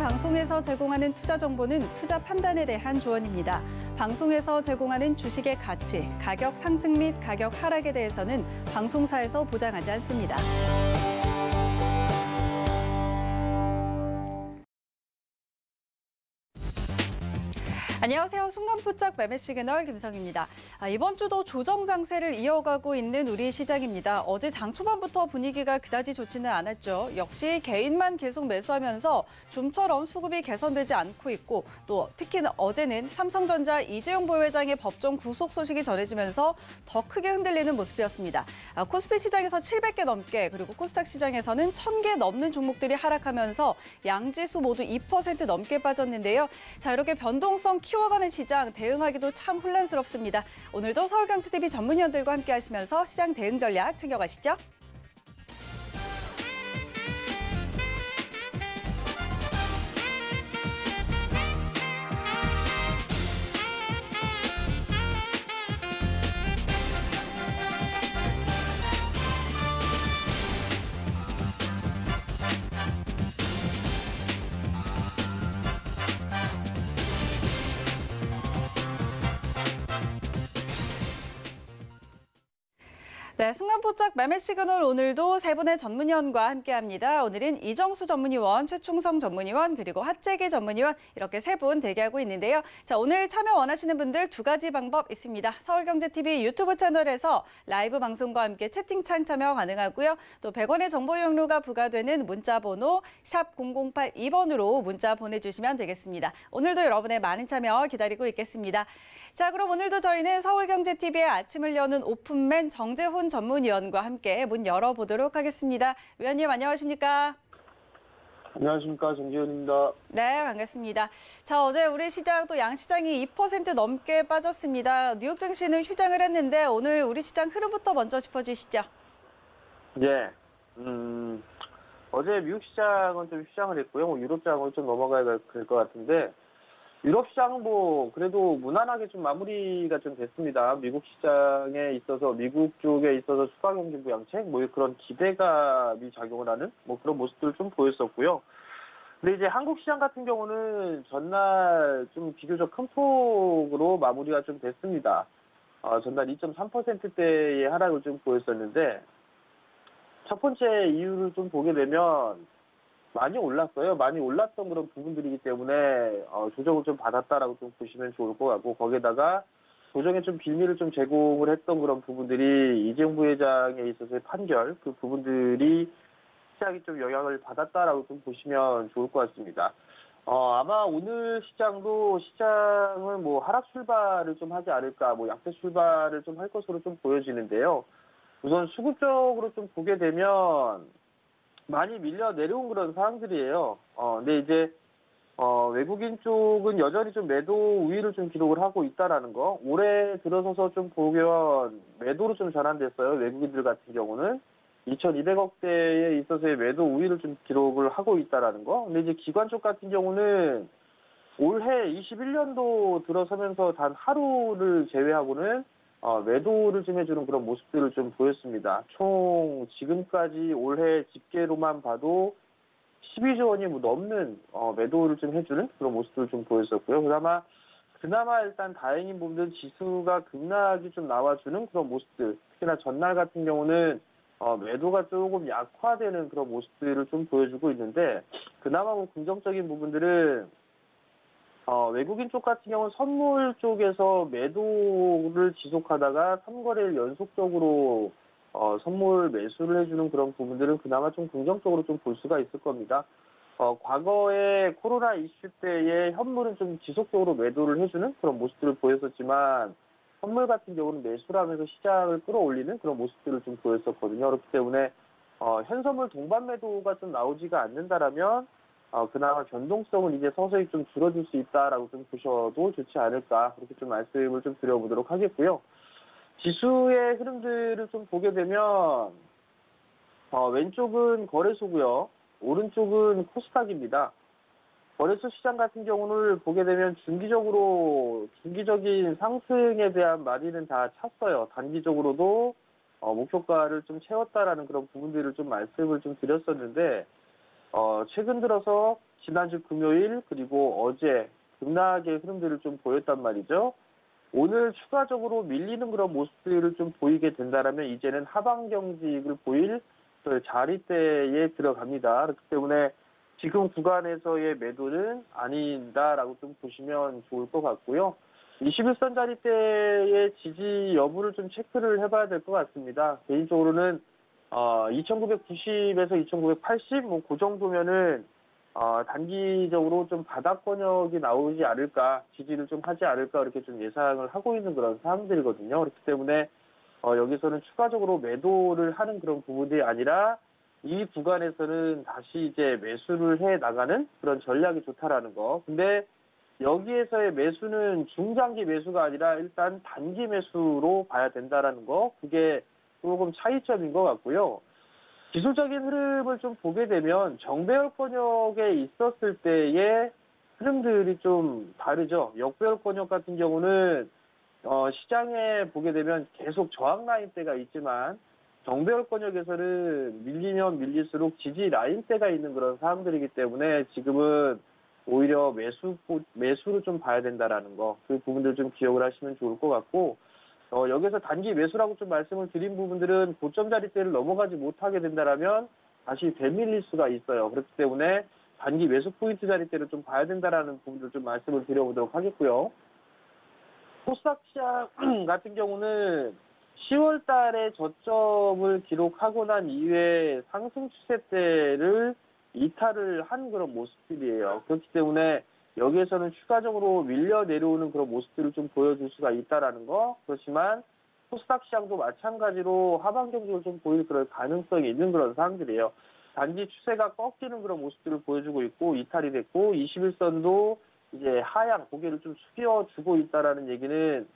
방송에서 제공하는 투자 정보는 투자 판단에 대한 조언입니다. 방송에서 제공하는 주식의 가치, 가격 상승 및 가격 하락에 대해서는 방송사에서 보장하지 않습니다. 안녕하세요. 순간포착 매매 시그널 김성희입니다. 이번 주도 조정 장세를 이어가고 있는 우리 시장입니다. 어제 장 초반부터 분위기가 그다지 좋지는 않았죠. 역시 개인만 계속 매수하면서 좀처럼 수급이 개선되지 않고 있고 또 특히 어제는 삼성전자 이재용 부회장의 법정 구속 소식이 전해지면서 더 크게 흔들리는 모습이었습니다. 코스피 시장에서 700개 넘게 그리고 코스닥 시장에서는 1000개 넘는 종목들이 하락하면서 양지수 모두 2% 넘게 빠졌는데요. 자, 이렇게 변동성 키워가는 시장 대응하기도 참 혼란스럽습니다. 오늘도 서울경제TV 전문위원들과 함께 하시면서 시장 대응 전략 챙겨가시죠. 네, 순간포착 매매 시그널 오늘도 세 분의 전문위원과 함께합니다. 오늘은 이정수 전문위원, 최충성 전문위원, 그리고 하재기 전문위원 이렇게 세 분 대기하고 있는데요. 자, 오늘 참여 원하시는 분들 두 가지 방법 있습니다. 서울경제TV 유튜브 채널에서 라이브 방송과 함께 채팅창 참여 가능하고요. 또 100원의 정보 이용료가 부과되는 문자 번호 샵 0082번으로 문자 보내주시면 되겠습니다. 오늘도 여러분의 많은 참여 기다리고 있겠습니다. 자, 그럼 오늘도 저희는 서울경제TV의 아침을 여는 오픈맨 정재훈 전문위원과 함께 문 열어보도록 하겠습니다. 위원님 안녕하십니까? 안녕하십니까, 정재훈입니다. 네, 반갑습니다. 자, 어제 우리 시장 또 양시장이 2% 넘게 빠졌습니다. 뉴욕 증시는 휴장을 했는데 오늘 우리 시장 흐름부터 먼저 짚어주시죠. 예, 어제 미국 시장은 좀 휴장을 했고요. 유럽 시장은 좀 넘어가야 될 것 같은데 유럽 시장은 뭐 그래도 무난하게 좀 마무리가 좀 됐습니다. 미국 시장에 있어서 미국 쪽에 있어서 추가 경기 부양책 뭐 그런 기대감이 작용을 하는 뭐 그런 모습들을 좀 보였었고요. 근데 이제 한국 시장 같은 경우는 전날 좀 비교적 큰 폭으로 마무리가 좀 됐습니다. 전날 2.3%대의 하락을 좀 보였었는데 첫 번째 이유를 좀 보게 되면 많이 올랐어요. 많이 올랐던 그런 부분들이기 때문에 조정을 좀 받았다라고 좀 보시면 좋을 것 같고 거기에다가 조정에 좀 빌미를 좀 제공을 했던 그런 부분들이 이재용 부회장에 있어서의 판결 그 부분들이 시장이 좀 영향을 받았다라고 좀 보시면 좋을 것 같습니다. 아마 오늘 시장은 뭐 하락 출발을 좀 하지 않을까, 뭐 약세 출발을 좀 할 것으로 좀 보여지는데요. 우선 수급적으로 좀 보게 되면 많이 밀려 내려온 그런 상황들이에요. 근데 이제 외국인 쪽은 여전히 좀 매도 우위를 좀 기록을 하고 있다라는 거. 올해 들어서서 좀 보면 매도로 좀 전환됐어요. 외국인들 같은 경우는 2,200억대에 있어서의 매도 우위를 좀 기록을 하고 있다라는 거. 근데 이제 기관 쪽 같은 경우는 올해 21년도 들어서면서 단 하루를 제외하고는 매도를 좀 해주는 그런 모습들을 좀 보였습니다. 총 지금까지 올해 집계로만 봐도 12조 원이 넘는 매도를 좀 해주는 그런 모습들을 좀 보였었고요. 그나마 일단 다행인 부분들은 지수가 급락이 좀 나와주는 그런 모습들. 특히나 전날 같은 경우는 매도가 조금 약화되는 그런 모습들을 좀 보여주고 있는데 그나마 뭐 긍정적인 부분들은 외국인 쪽 같은 경우는 선물 쪽에서 매도를 지속하다가 3거래일 연속적으로 선물 매수를 해주는 그런 부분들은 그나마 좀 긍정적으로 좀 볼 수가 있을 겁니다. 과거에 코로나 이슈 때에 현물은 좀 지속적으로 매도를 해주는 그런 모습들을 보였었지만 선물 같은 경우는 매수를 하면서 시장을 끌어올리는 그런 모습들을 좀 보였었거든요. 그렇기 때문에 현선물 동반 매도가 좀 나오지가 않는다라면 그나마 변동성은 이제 서서히 좀 줄어들 수 있다라고 좀 보셔도 좋지 않을까 그렇게 좀 말씀을 좀 드려보도록 하겠고요. 지수의 흐름들을 좀 보게 되면 왼쪽은 거래소고요. 오른쪽은 코스닥입니다. 거래소 시장 같은 경우를 보게 되면 중기적인 상승에 대한 마디는 다 찼어요. 단기적으로도 목표가를 좀 채웠다라는 그런 부분들을 좀 말씀을 좀 드렸었는데 최근 들어서 지난주 금요일 그리고 어제 급락의 흐름들을 좀 보였단 말이죠. 오늘 추가적으로 밀리는 그런 모습들을 좀 보이게 된다라면 이제는 하방 경직을 보일 그 자리대에 들어갑니다. 그렇기 때문에 지금 구간에서의 매도는 아닌다라고 좀 보시면 좋을 것 같고요. 21선 자리대의 지지 여부를 좀 체크를 해봐야 될 것 같습니다. 개인적으로는 2990에서 2980 뭐 그 정도면은 단기적으로 좀 바닥 권역이 나오지 않을까, 지지를 좀 하지 않을까 이렇게 좀 예상을 하고 있는 그런 사항들이거든요. 그렇기 때문에 여기서는 추가적으로 매도를 하는 그런 부분이 아니라 이 구간에서는 다시 이제 매수를 해 나가는 그런 전략이 좋다라는 거. 근데 여기에서의 매수는 중장기 매수가 아니라 일단 단기 매수로 봐야 된다라는 거. 그게 조금 차이점인 것 같고요. 기술적인 흐름을 좀 보게 되면 정배열 권역에 있었을 때의 흐름들이 좀 다르죠. 역배열 권역 같은 경우는 시장에 보게 되면 계속 저항 라인대가 있지만 정배열 권역에서는 밀리면 밀릴수록 지지 라인대가 있는 그런 상황들이기 때문에 지금은 오히려 매수로 좀 봐야 된다라는 거, 그 부분들 좀 기억을 하시면 좋을 것 같고, 여기서 단기 매수라고 좀 말씀을 드린 부분들은 고점 자리대를 넘어가지 못하게 된다라면 다시 되밀릴 수가 있어요. 그렇기 때문에 단기 매수 포인트 자리대를 좀 봐야 된다라는 부분들 좀 말씀을 드려보도록 하겠고요. 코스닥 시장 같은 경우는 10월 달에 저점을 기록하고 난 이후에 상승 추세대를 이탈을 한 그런 모습들이에요. 그렇기 때문에 여기에서는 추가적으로 밀려 내려오는 그런 모습들을 좀 보여줄 수가 있다라는 거. 그렇지만 코스닥 시장도 마찬가지로 하방 경직을 좀 보일 그런 가능성이 있는 그런 상황들이에요. 단기 추세가 꺾이는 그런 모습들을 보여주고 있고 이탈이 됐고 21선도 이제 하향 고개를 좀 숙여주고 있다라는 얘기는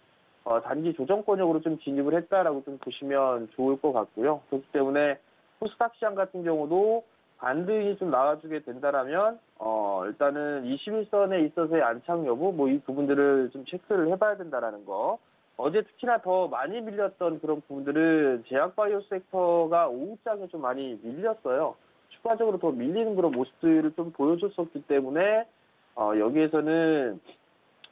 단기 조정권역으로 좀 진입을 했다라고 좀 보시면 좋을 것 같고요. 그렇기 때문에 코스닥 시장 같은 경우도 반등이 좀 나와주게 된다라면 일단은 21선에 있어서의 안착 여부 뭐 이 부분들을 좀 체크를 해봐야 된다라는 거. 어제 특히나 더 많이 밀렸던 그런 부분들은 제약바이오 섹터가 오후장에 좀 많이 밀렸어요. 추가적으로 더 밀리는 그런 모습들을 좀 보여줬었기 때문에 여기에서는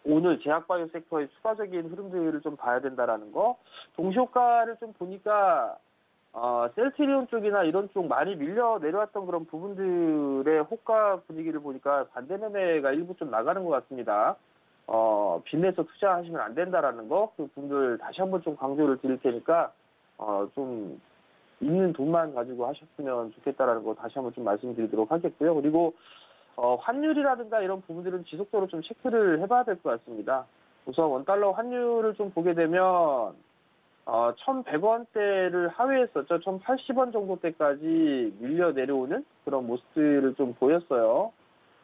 오늘 제약바이오 섹터의 추가적인 흐름들을 좀 봐야 된다라는 거. 동시효과를 좀 보니까 셀트리온 쪽이나 이런 쪽 많이 밀려 내려왔던 그런 부분들의 호가 분위기를 보니까 반대 매매가 일부 좀 나가는 것 같습니다. 빚내서 투자하시면 안 된다라는 거, 그 부분들 다시 한번 좀 강조를 드릴 테니까 좀 있는 돈만 가지고 하셨으면 좋겠다라는 거 다시 한번 좀 말씀드리도록 하겠고요. 그리고 환율이라든가 이런 부분들은 지속적으로 좀 체크를 해봐야 될 것 같습니다. 우선 원달러 환율을 좀 보게 되면 1,100원대를 하회했었죠. 1,080원 정도대까지 밀려 내려오는 그런 모습들을 좀 보였어요.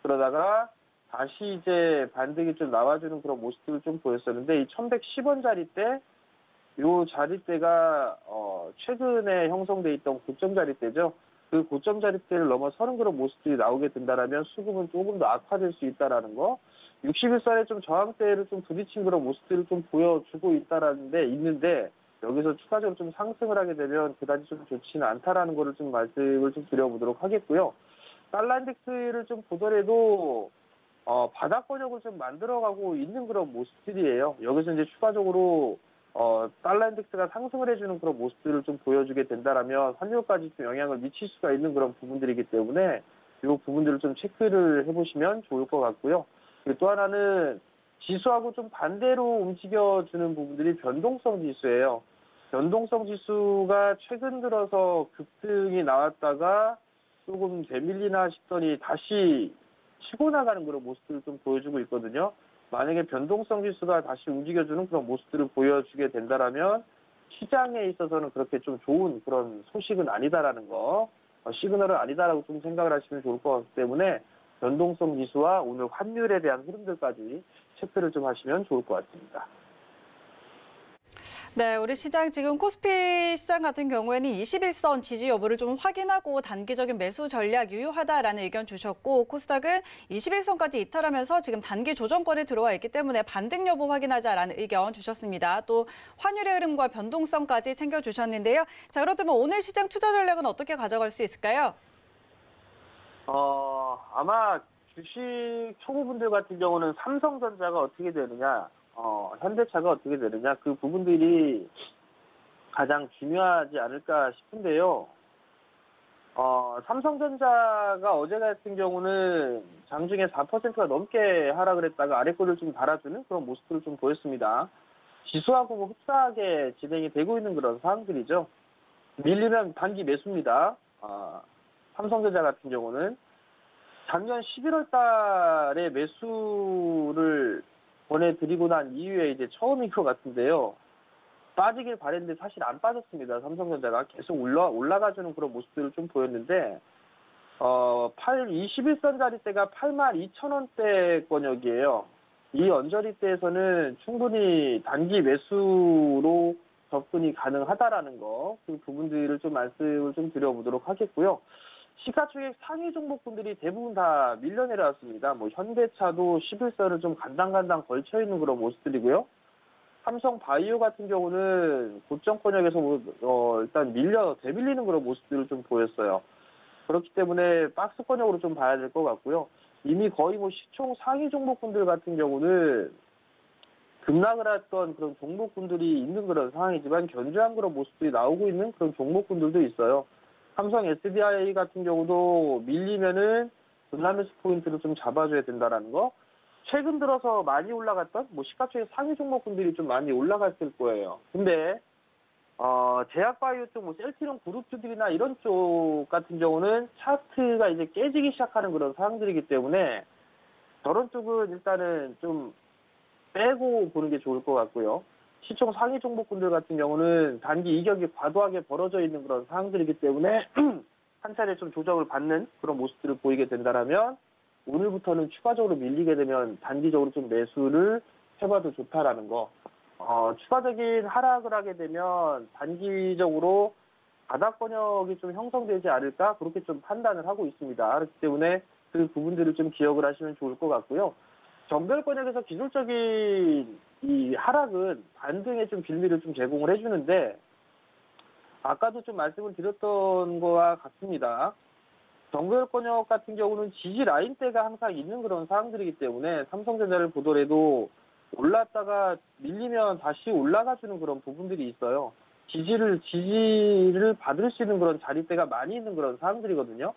그러다가 다시 이제 반등이 좀 나와주는 그런 모습들을 좀 보였었는데 이 1,110원 자리대, 요 자리대가 최근에 형성돼 있던 고점 자리대죠. 그 고점 자리대를 넘어서는 그런 모습들이 나오게 된다라면 수급은 조금 더 악화될 수 있다라는 거. 61선에 좀 저항대를 좀 부딪힌 그런 모습들을 좀 보여주고 있는데 여기서 추가적으로 좀 상승을 하게 되면 그다지 좀 좋지는 않다라는 거를 좀 말씀을 좀 드려보도록 하겠고요. 달러 인덱스를 좀 보더라도 바닥 권역을 좀 만들어가고 있는 그런 모습들이에요. 여기서 이제 추가적으로 달러 인덱스가 상승을 해주는 그런 모습들을 좀 보여주게 된다라면 환율까지 좀 영향을 미칠 수가 있는 그런 부분들이기 때문에 이 부분들을 좀 체크를 해보시면 좋을 것 같고요. 그리고 또 하나는 지수하고 좀 반대로 움직여주는 부분들이 변동성 지수예요. 변동성 지수가 최근 들어서 급등이 나왔다가 조금 되밀리나 싶더니 다시 치고 나가는 그런 모습들을 좀 보여주고 있거든요. 만약에 변동성 지수가 다시 움직여주는 그런 모습들을 보여주게 된다라면 시장에 있어서는 그렇게 좀 좋은 그런 소식은 아니다라는 거, 시그널은 아니다라고 좀 생각을 하시면 좋을 것 같기 때문에 변동성 지수와 오늘 환율에 대한 흐름들까지 체크를 좀 하시면 좋을 것 같습니다. 네, 우리 시장 지금 코스피 시장 같은 경우에는 21선 지지 여부를 좀 확인하고 단기적인 매수 전략 유효하다라는 의견 주셨고 코스닥은 21선까지 이탈하면서 지금 단기 조정권에 들어와 있기 때문에 반등 여부 확인하자라는 의견 주셨습니다. 또 환율의 흐름과 변동성까지 챙겨주셨는데요. 자, 그렇다면 오늘 시장 투자 전략은 어떻게 가져갈 수 있을까요? 아마 주식 초보분들 같은 경우는 삼성전자가 어떻게 되느냐, 현대차가 어떻게 되느냐, 그 부분들이 가장 중요하지 않을까 싶은데요. 삼성전자가 어제 같은 경우는 장중에 4%가 넘게 하락을 했다가 아래 거를 좀 달아주는 그런 모습들을 좀 보였습니다. 지수하고 뭐 흡사하게 진행이 되고 있는 그런 상황들이죠. 밀리면 단기 매수입니다. 삼성전자 같은 경우는 작년 11월 달에 매수를 보내드리고 난 이후에 이제 처음인 것 같은데요. 빠지길 바랬는데 사실 안 빠졌습니다. 삼성전자가 계속 올라가주는 그런 모습들을 좀 보였는데, 21선 자리대가 82,000원대권역이에요. 이 언저리대에서는 충분히 단기 매수로 접근이 가능하다라는 거, 그 부분들을 좀 말씀을 좀 드려보도록 하겠고요. 시가총액 상위 종목군들이 대부분 다 밀려 내려왔습니다. 뭐 현대차도 11선을 좀 간당간당 걸쳐 있는 그런 모습들이고요. 삼성 바이오 같은 경우는 고점권역에서 일단 되밀리는 그런 모습들을 좀 보였어요. 그렇기 때문에 박스권역으로 좀 봐야 될 것 같고요. 이미 거의 뭐 시총 상위 종목군들 같은 경우는 급락을 했던 그런 종목군들이 있는 그런 상황이지만 견조한 그런 모습들이 나오고 있는 그런 종목군들도 있어요. 삼성 SDI 같은 경우도 밀리면은 급락매수 포인트를 좀 잡아줘야 된다라는 거. 최근 들어서 많이 올라갔던 뭐 시가총액 상위 종목군들이 좀 많이 올라갔을 거예요. 근데 제약바이오 쪽, 뭐 셀트리온 그룹주들이나 이런 쪽 같은 경우는 차트가 이제 깨지기 시작하는 그런 상황들이기 때문에 저런 쪽은 일단은 좀 빼고 보는 게 좋을 것 같고요. 시총 상위 종목군들 같은 경우는 단기 이격이 과도하게 벌어져 있는 그런 상황들이기 때문에 한 차례 좀 조정을 받는 그런 모습들을 보이게 된다라면 오늘부터는 추가적으로 밀리게 되면 단기적으로 좀 매수를 해봐도 좋다라는 거. 추가적인 하락을 하게 되면 단기적으로 바닥 권역이 좀 형성되지 않을까 그렇게 좀 판단을 하고 있습니다. 그렇기 때문에 그 부분들을 좀 기억을 하시면 좋을 것 같고요. 정별 권역에서 기술적인 이 하락은 반등에 좀 빌미를 좀 제공을 해주는데 아까도 좀 말씀을 드렸던 거와 같습니다. 정별 권역 같은 경우는 지지 라인대가 항상 있는 그런 상황들이기 때문에 삼성전자를 보더라도 올랐다가 밀리면 다시 올라가주는 그런 부분들이 있어요. 지지를 받을 수 있는 그런 자리대가 많이 있는 그런 상황들이거든요.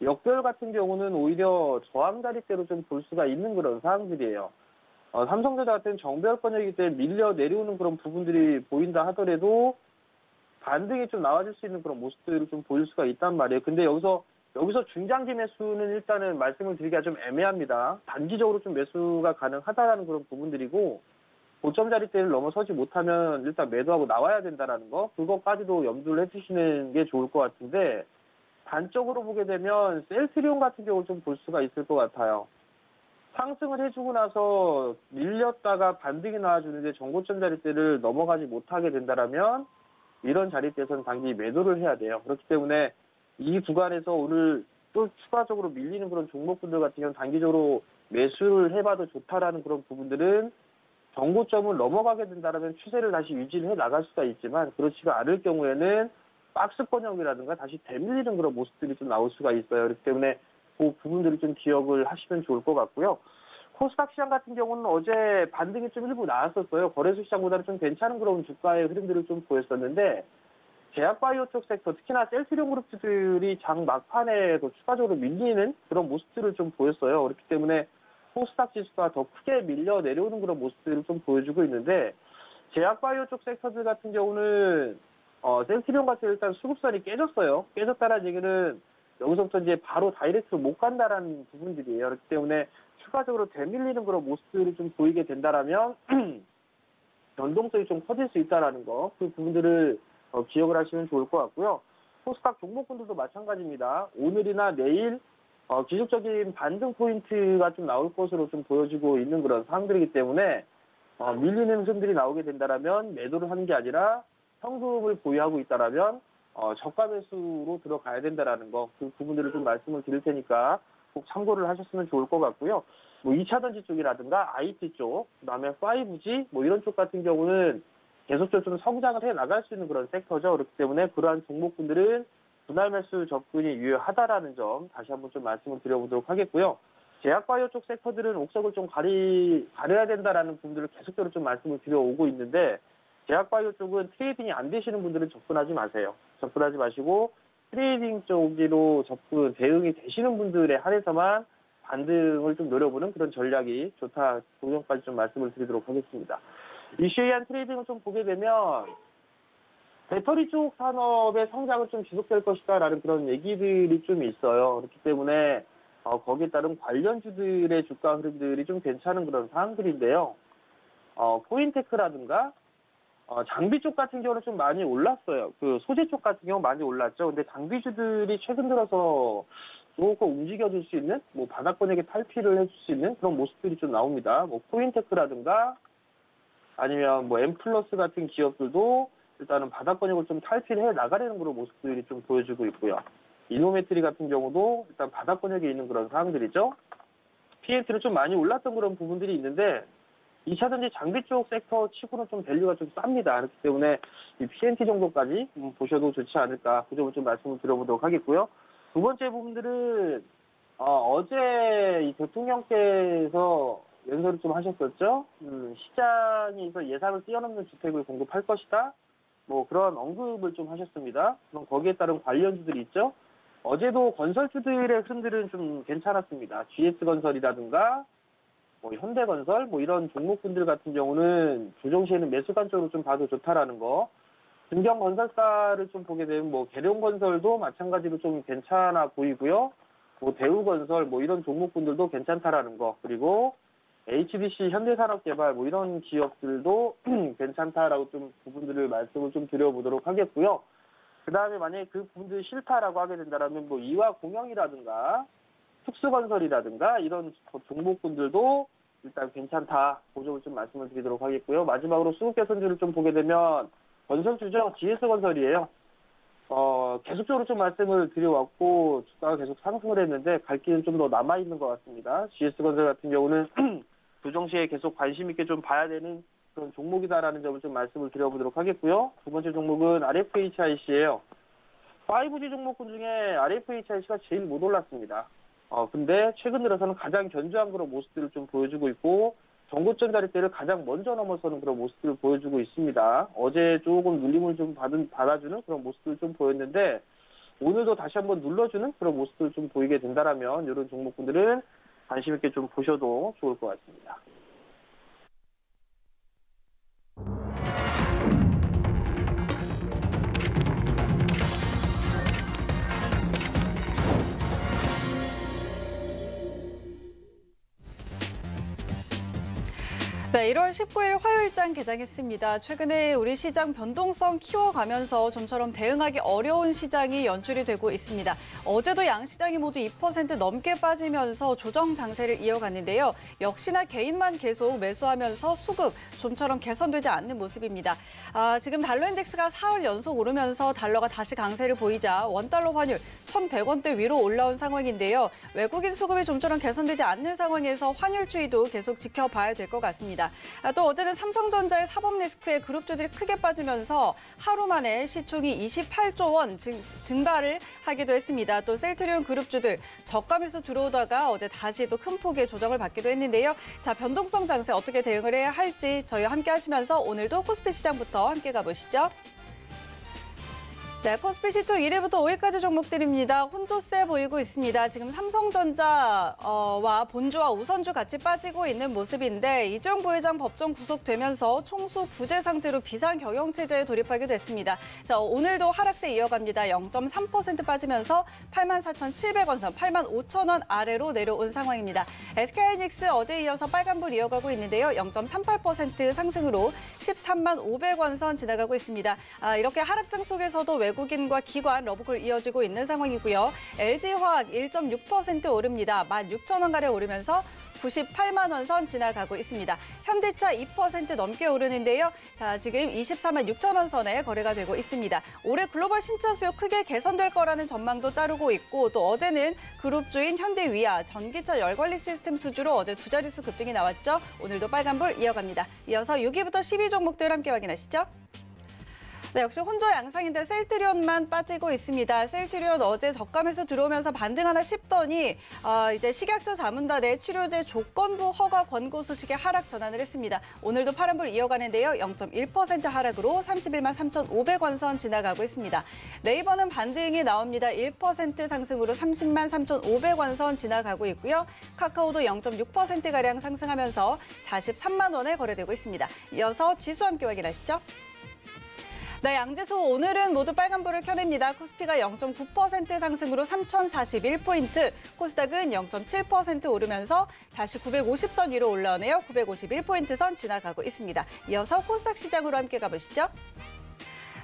역별 같은 경우는 오히려 저항 자리대로 좀 볼 수가 있는 그런 상황들이에요. 삼성전자 같은 정별 권역이기 때문에 밀려 내려오는 그런 부분들이 보인다 하더라도 반등이 좀 나와줄 수 있는 그런 모습들을 좀 보일 수가 있단 말이에요. 근데 여기서 중장기 매수는 일단은 말씀을 드리기가 좀 애매합니다. 단기적으로 좀 매수가 가능하다라는 그런 부분들이고 고점 자리대를 넘어서지 못하면 일단 매도하고 나와야 된다라는 거, 그것까지도 염두를 해주시는 게 좋을 것 같은데 단적으로 보게 되면 셀트리온 같은 경우를 좀 볼 수가 있을 것 같아요. 상승을 해주고 나서 밀렸다가 반등이 나와주는데 정고점 자리대를 넘어가지 못하게 된다라면 이런 자리대에서는 단기 매도를 해야 돼요. 그렇기 때문에 이 구간에서 오늘 또 추가적으로 밀리는 그런 종목군들 같은 경우는 단기적으로 매수를 해봐도 좋다라는 그런 부분들은 정고점을 넘어가게 된다면 추세를 다시 유지를 해 나갈 수가 있지만 그렇지가 않을 경우에는 박스권역이라든가 다시 되밀리는 그런 모습들이 좀 나올 수가 있어요. 그렇기 때문에 그 부분들을 좀 기억을 하시면 좋을 것 같고요. 코스닥 시장 같은 경우는 어제 반등이 좀 일부 나왔었어요. 거래소 시장보다는 좀 괜찮은 그런 주가의 흐름들을 좀 보였었는데 제약바이오 쪽 섹터, 특히나 셀트리온 그룹들이 장 막판에도 추가적으로 밀리는 그런 모습들을 좀 보였어요. 그렇기 때문에 코스닥 지수가 더 크게 밀려 내려오는 그런 모습들을 좀 보여주고 있는데 제약바이오 쪽 섹터들 같은 경우는 셀트리온 같은 일단 수급선이 깨졌어요. 깨졌다는 얘기는 여기서부터 이제 바로 다이렉트로 못 간다라는 부분들이에요. 그렇기 때문에 추가적으로 되밀리는 그런 모습들이 좀 보이게 된다라면 변동성이 좀 커질 수 있다라는 거, 그 부분들을 기억을 하시면 좋을 것 같고요. 코스닥 종목군들도 마찬가지입니다. 오늘이나 내일 기술적인 반등 포인트가 좀 나올 것으로 좀 보여지고 있는 그런 상황들이기 때문에 밀리는 흐름들이 나오게 된다라면 매도를 하는 게 아니라 현금을 보유하고 있다라면 저가 매수로 들어가야 된다라는 거, 그 부분들을 좀 말씀을 드릴 테니까 꼭 참고를 하셨으면 좋을 것 같고요. 뭐 2차전지 쪽이라든가 IT 쪽, 그다음에 5G 뭐 이런 쪽 같은 경우는 계속적으로 좀 성장을 해 나갈 수 있는 그런 섹터죠. 그렇기 때문에 그러한 종목군들은 분할 매수 접근이 유효하다라는 점 다시 한번 좀 말씀을 드려보도록 하겠고요. 제약바이오 쪽 섹터들은 옥석을 좀 가려야 된다라는 분들을 계속적으로 좀 말씀을 드려오고 있는데, 제약바이오 쪽은 트레이딩이 안 되시는 분들은 접근하지 마세요. 접근하지 마시고 트레이딩 쪽으로 대응이 되시는 분들에 한해서만 반등을 좀 노려보는 그런 전략이 좋다. 그 점까지 좀 말씀을 드리도록 하겠습니다. 이슈에 의한 트레이딩을 좀 보게 되면 배터리 쪽 산업의 성장은 좀 지속될 것이다라는 그런 얘기들이 좀 있어요. 그렇기 때문에 거기에 따른 관련주들의 주가 흐름들이 좀 괜찮은 그런 상황들인데요. 포인테크라든가 장비 쪽 같은 경우는 좀 많이 올랐어요. 그 소재 쪽 같은 경우 많이 올랐죠. 근데 장비주들이 최근 들어서 조금 움직여줄 수 있는, 바닥권에게 탈피를 해줄 수 있는 그런 모습들이 좀 나옵니다. 포인테크라든가 아니면 엠플러스 같은 기업들도 일단은 바닥권역을 좀 탈피를 해 나가려는 그런 모습들이 좀 보여주고 있고요. 이노메트리 같은 경우도 일단 바닥권역에 있는 그런 상황들이죠. PNT는 좀 많이 올랐던 그런 부분들이 있는데 2차전지 장비 쪽 섹터 치고는 좀 밸류가 좀 쌉니다. 그렇기 때문에 이 PNT 정도까지 보셔도 좋지 않을까, 그 점을 좀 말씀을 드려보도록 하겠고요. 두 번째 부분들은 어제 이 대통령께서 연설을 좀 하셨었죠. 시장에서 예상을 뛰어넘는 주택을 공급할 것이다. 그런 언급을 좀 하셨습니다. 그럼 거기에 따른 관련주들이 있죠. 어제도 건설주들의 흐름들은 좀 괜찮았습니다. GS건설이라든가 현대건설 이런 종목군들 같은 경우는 조정 시에는 매수 관점으로 좀 봐도 좋다라는 거. 증경건설사를 좀 보게 되면 계룡건설도 마찬가지로 좀 괜찮아 보이고요. 대우건설 이런 종목군들도 괜찮다라는 거. 그리고 HDC 현대산업개발 이런 기업들도 괜찮다라고 좀 부분들을 말씀을 좀 드려보도록 하겠고요. 그 다음에 만약에 그 부분들이 싫다라고 하게 된다면 이화공영이라든가 특수건설이라든가 이런 종목군들도 일단 괜찮다. 그 점을 좀 말씀을 드리도록 하겠고요. 마지막으로 수급 개선주를 좀 보게 되면 건설주죠. GS건설이에요. 계속적으로 좀 말씀을 드려왔고 주가가 계속 상승을 했는데 갈 길은 좀 더 남아있는 것 같습니다. GS건설 같은 경우는 조정 시에 계속 관심 있게 좀 봐야 되는 그런 종목이다라는 점을 좀 말씀을 드려보도록 하겠고요. 두 번째 종목은 RFHIC예요. 5G 종목군 중에 RFHIC가 제일 못 올랐습니다. 근데 최근 들어서는 가장 견조한 그런 모습들을 좀 보여주고 있고 전고점 자리대를 가장 먼저 넘어서는 그런 모습들을 보여주고 있습니다. 어제 조금 눌림을 좀 받아주는 그런 모습들을 좀 보였는데 오늘도 다시 한번 눌러주는 그런 모습들을 좀 보이게 된다라면 이런 종목군들은 관심 있게 좀 보셔도 좋을 것 같습니다. 네, 1월 19일 화요일장 개장했습니다. 최근에 우리 시장 변동성 키워가면서 좀처럼 대응하기 어려운 시장이 연출이 되고 있습니다. 어제도 양시장이 모두 2% 넘게 빠지면서 조정 장세를 이어갔는데요. 역시나 개인만 계속 매수하면서 수급 좀처럼 개선되지 않는 모습입니다. 지금 달러 인덱스가 4월 연속 오르면서 달러가 다시 강세를 보이자 원달러 환율 1,100원대 위로 올라온 상황인데요. 외국인 수급이 좀처럼 개선되지 않는 상황에서 환율 추이도 계속 지켜봐야 될 것 같습니다. 또 어제는 삼성전자의 사법리스크의 그룹주들이 크게 빠지면서 하루 만에 시총이 28조 원 증발을 하기도 했습니다. 또 셀트리온 그룹주들 저가에서 들어오다가 어제 다시 또 큰 폭의 조정을 받기도 했는데요. 자, 변동성 장세 어떻게 대응을 해야 할지 저희와 함께 하시면서 오늘도 코스피 시장부터 함께 가보시죠. 네, 코스피 시총 1위부터 5위까지 종목들입니다. 혼조세 보이고 있습니다. 지금 삼성전자와 본주와 우선주 같이 빠지고 있는 모습인데 이재용 부회장 법정 구속되면서 총수 부재 상태로 비상 경영체제에 돌입하게 됐습니다. 자, 오늘도 하락세 이어갑니다. 0.3% 빠지면서 84,700원 선, 85,000원 아래로 내려온 상황입니다. SK하이닉스 어제 이어서 빨간불 이어가고 있는데요. 0.38% 상승으로 135,500원 선 지나가고 있습니다. 이렇게 하락장 속에서도 외국인과 기관 러브콜 이어지고 있는 상황이고요. LG화학 1.6% 오릅니다. 16,000원가량 오르면서 98만 원 선 지나가고 있습니다. 현대차 2% 넘게 오르는데요. 자, 지금 24만 6천 원 선에 거래가 되고 있습니다. 올해 글로벌 신차 수요 크게 개선될 거라는 전망도 따르고 있고 또 어제는 그룹주인 현대위아 전기차 열관리 시스템 수주로 어제 두 자릿수 급등이 나왔죠. 오늘도 빨간불 이어갑니다. 이어서 6위부터 10위 종목들 함께 확인하시죠. 네, 역시 혼조 양상인데 셀트리온만 빠지고 있습니다. 셀트리온 어제 저가에서 들어오면서 반등하나 싶더니 이제 식약처 자문단의 치료제 조건부 허가 권고 소식에 하락 전환을 했습니다. 오늘도 파란불 이어가는데요. 0.1% 하락으로 31만 3,500원 선 지나가고 있습니다. 네이버는 반등이 나옵니다. 1% 상승으로 30만 3,500원 선 지나가고 있고요. 카카오도 0.6%가량 상승하면서 43만 원에 거래되고 있습니다. 이어서 지수 함께 확인하시죠. 네, 양지수 오늘은 모두 빨간불을 켜냅니다. 코스피가 0.9% 상승으로 3,041포인트, 코스닥은 0.7% 오르면서 다시 950선 위로 올라오네요. 951포인트 선 지나가고 있습니다. 이어서 코스닥 시장으로 함께 가보시죠.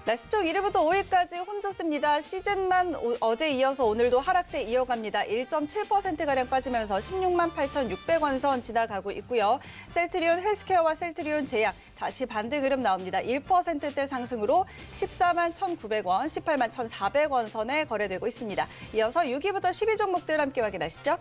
네, 시총 1위부터 5위까지 혼조습니다. 시즌만 어제 이어서 오늘도 하락세 이어갑니다. 1.7%가량 빠지면서 16만 8,600원 선 지나가고 있고요. 셀트리온 헬스케어와 셀트리온 제약 다시 반등 흐름 나옵니다. 1%대 상승으로 14만 1,900원, 18만 1,400원 선에 거래되고 있습니다. 이어서 6위부터 10위 종목들 함께 확인하시죠.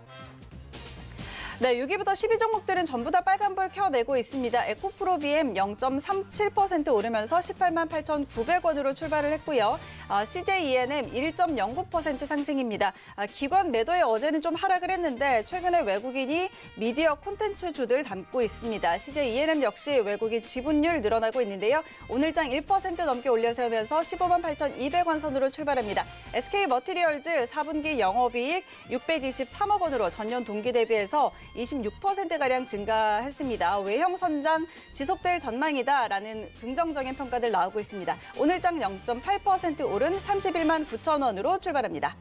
네, 6위부터 10위 종목들은 전부 다 빨간불 켜내고 있습니다. 에코프로비엠 0.37% 오르면서 18만 8,900원으로 출발을 했고요. CJENM 1.09% 상승입니다. 기관 매도에 어제는 좀 하락을 했는데 최근에 외국인이 미디어 콘텐츠 주들 담고 있습니다. CJENM 역시 외국인 지분율 늘어나고 있는데요. 오늘장 1% 넘게 올려세우면서 15만 8,200원 선으로 출발합니다. SK머티리얼즈 4분기 영업이익 623억 원으로 전년 동기 대비해서 26%가량 증가했습니다. 외형 선장 지속될 전망이다라는 긍정적인 평가들 나오고 있습니다. 오늘장 0.8% 오른 31만 9천 원으로 출발합니다.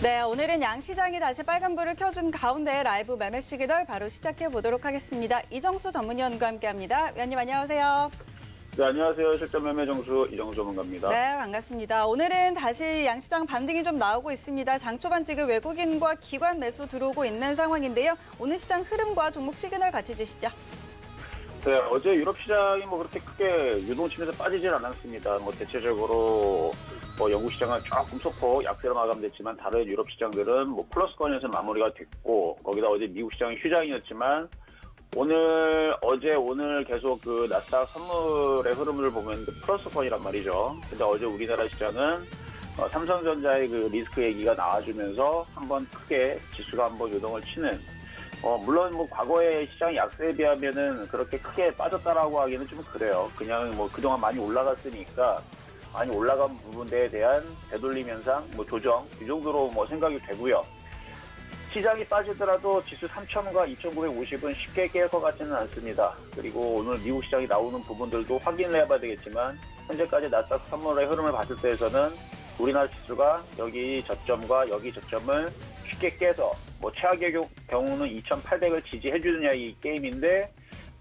네, 오늘은 양시장이 다시 빨간불을 켜준 가운데 라이브 매매 시그널 바로 시작해 보도록 하겠습니다. 이정수 전문위원과 함께합니다. 위원님 안녕하세요. 네, 안녕하세요. 실전 매매 정수 이정수 전문가입니다. 네, 반갑습니다. 오늘은 다시 양시장 반등이 좀 나오고 있습니다. 장 초반 지금 외국인과 기관 매수 들어오고 있는 상황인데요. 오늘 시장 흐름과 종목 시그널 같이 주시죠. 네, 어제 유럽 시장이 그렇게 크게 유동치면서 빠지질 않았습니다. 대체적으로 영국 시장은 조금 소폭 약세로 마감됐지만 다른 유럽 시장들은 플러스권에서 마무리가 됐고 거기다 어제 미국 시장이 휴장이었지만 오늘 계속 그 나스닥 선물의 흐름을 보면 플러스권이란 말이죠. 근데 어제 우리나라 시장은 삼성전자의 그 리스크 얘기가 나와주면서 한번 크게 지수가 한번 요동을 치는 물론 과거의 시장 약세에 비하면은 그렇게 크게 빠졌다라고 하기는 좀 그래요. 그냥 그동안 많이 올라갔으니까 많이 올라간 부분에 대한 되돌림 현상, 조정 이 정도로 생각이 되고요. 시장이 빠지더라도 지수 3,000과 2,950은 쉽게 깰 것 같지는 않습니다. 그리고 오늘 미국 시장이 나오는 부분들도 확인을 해봐야 되겠지만 현재까지 나스닥 선물의 흐름을 봤을 때에서는 우리나라 지수가 여기 저점과 여기 저점을 쉽게 깨서 최악의 경우는 2,800을 지지해주느냐 이 게임인데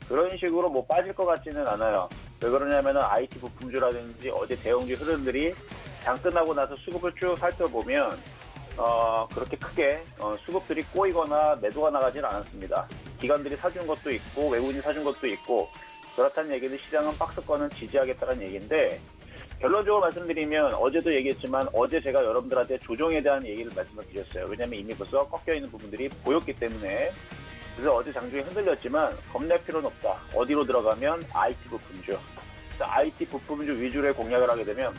그런 식으로 빠질 것 같지는 않아요. 왜 그러냐면은 IT 부품주라든지 어제 대형주 흐름들이 장 끝나고 나서 수급을 쭉 살펴보면 그렇게 크게 수급들이 꼬이거나 매도가 나가질 않았습니다. 기관들이 사준 것도 있고 외국인이 사준 것도 있고 그렇다는 얘기는 시장은 박스권은 지지하겠다는 얘기인데 결론적으로 말씀드리면 어제도 얘기했지만 어제 제가 여러분들한테 조정에 대한 얘기를 말씀을 드렸어요. 왜냐하면 이미 벌써 꺾여있는 부분들이 보였기 때문에 그래서 어제 장중에 흔들렸지만 겁낼 필요는 없다. 어디로 들어가면 IT 부품주. IT 부품주 위주로 공략을 하게 되면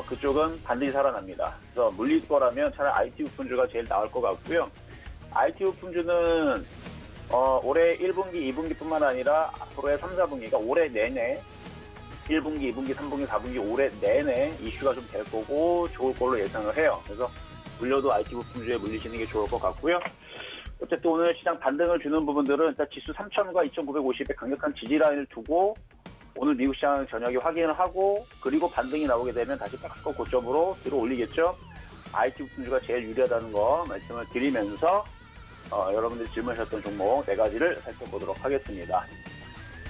그쪽은 반드시 살아납니다. 그래서 물릴 거라면 차라리 IT 부품주가 제일 나을 것 같고요. IT 부품주는 올해 1분기, 2분기뿐만 아니라 앞으로의 3, 4분기가 올해 내내 1분기, 2분기, 3분기, 4분기 올해 내내 이슈가 좀 될 거고 좋을 걸로 예상을 해요. 그래서 물려도 IT 부품주에 물리시는 게 좋을 것 같고요. 어쨌든 오늘 시장 반등을 주는 부분들은 일단 지수 3,000과 2,950의 강력한 지지라인을 두고 오늘 미국 시장 저녁에 확인을 하고 그리고 반등이 나오게 되면 다시 박스권 고점으로 들어 올리겠죠. IT 부품주가 제일 유리하다는 거 말씀을 드리면서 여러분들이 질문하셨던 종목 4가지를 살펴보도록 하겠습니다.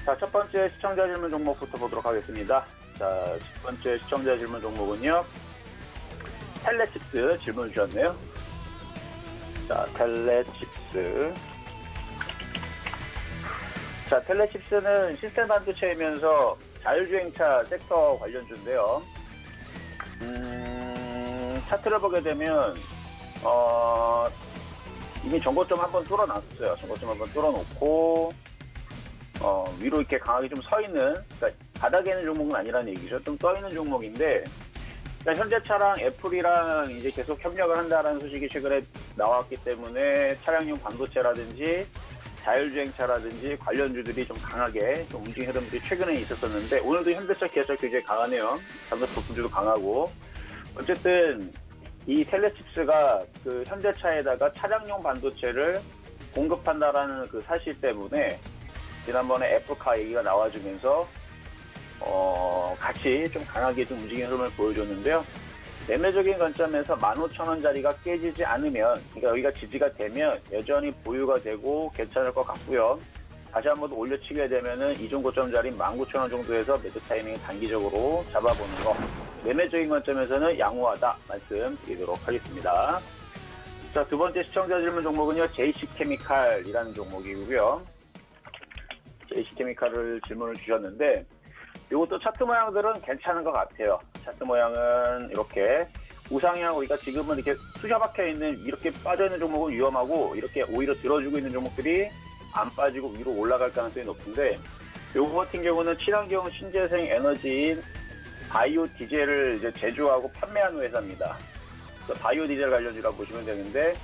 자, 첫 번째 시청자 질문 종목부터 보도록 하겠습니다. 자, 첫 번째 시청자 질문 종목은요. 텔레칩스 질문 주셨네요. 자, 텔레칩스. 자, 텔레칩스는 시스템 반도체이면서 자율주행차 섹터 관련주인데요. 차트를 보게 되면 이미 전고점 한번 뚫어놨어요. 전고점 한번 뚫어놓고 위로 이렇게 강하게 좀 서 있는, 그러니까 바닥에 있는 종목은 아니라는 얘기죠. 좀 떠 있는 종목인데, 그러니까 현대차랑 애플이랑 이제 계속 협력을 한다라는 소식이 최근에 나왔기 때문에 차량용 반도체라든지 자율주행차라든지 관련주들이 좀 강하게 좀 움직이는 흐름들이 최근에 있었었는데, 오늘도 현대차, 기아차 굉장히 강하네요. 삼성 부품주도 강하고. 어쨌든 이 텔레칩스가 그 현대차에다가 차량용 반도체를 공급한다라는 그 사실 때문에 지난번에 애플카 얘기가 나와주면서 같이 좀 강하게 좀 움직이는 흐름을 보여줬는데요. 매매적인 관점에서 15,000원짜리가 깨지지 않으면, 그러니까 여기가 지지가 되면 여전히 보유가 되고 괜찮을 것 같고요. 다시 한번 더 올려치게 되면은 이중 고점자리인 19,000원 정도에서 매도 타이밍을 단기적으로 잡아보는 거, 매매적인 관점에서는 양호하다 말씀드리도록 하겠습니다. 자, 두 번째 시청자 질문 종목은요, JC케미칼이라는 종목이고요. JC케미칼을 질문을 주셨는데, 이것도 차트 모양들은 괜찮은 것 같아요. 차트 모양은 이렇게 우상향, 우리가 지금은 이렇게 쑤셔박혀 있는, 이렇게 빠져 있는 종목은 위험하고, 이렇게 오히려 들어주고 있는 종목들이 안 빠지고 위로 올라갈 가능성이 높은데, 요거 같은 경우는 친환경 신재생 에너지인 바이오 디젤을 이제 제조하고 판매하는 회사입니다. 바이오 디젤 관련주라고 보시면 되는데,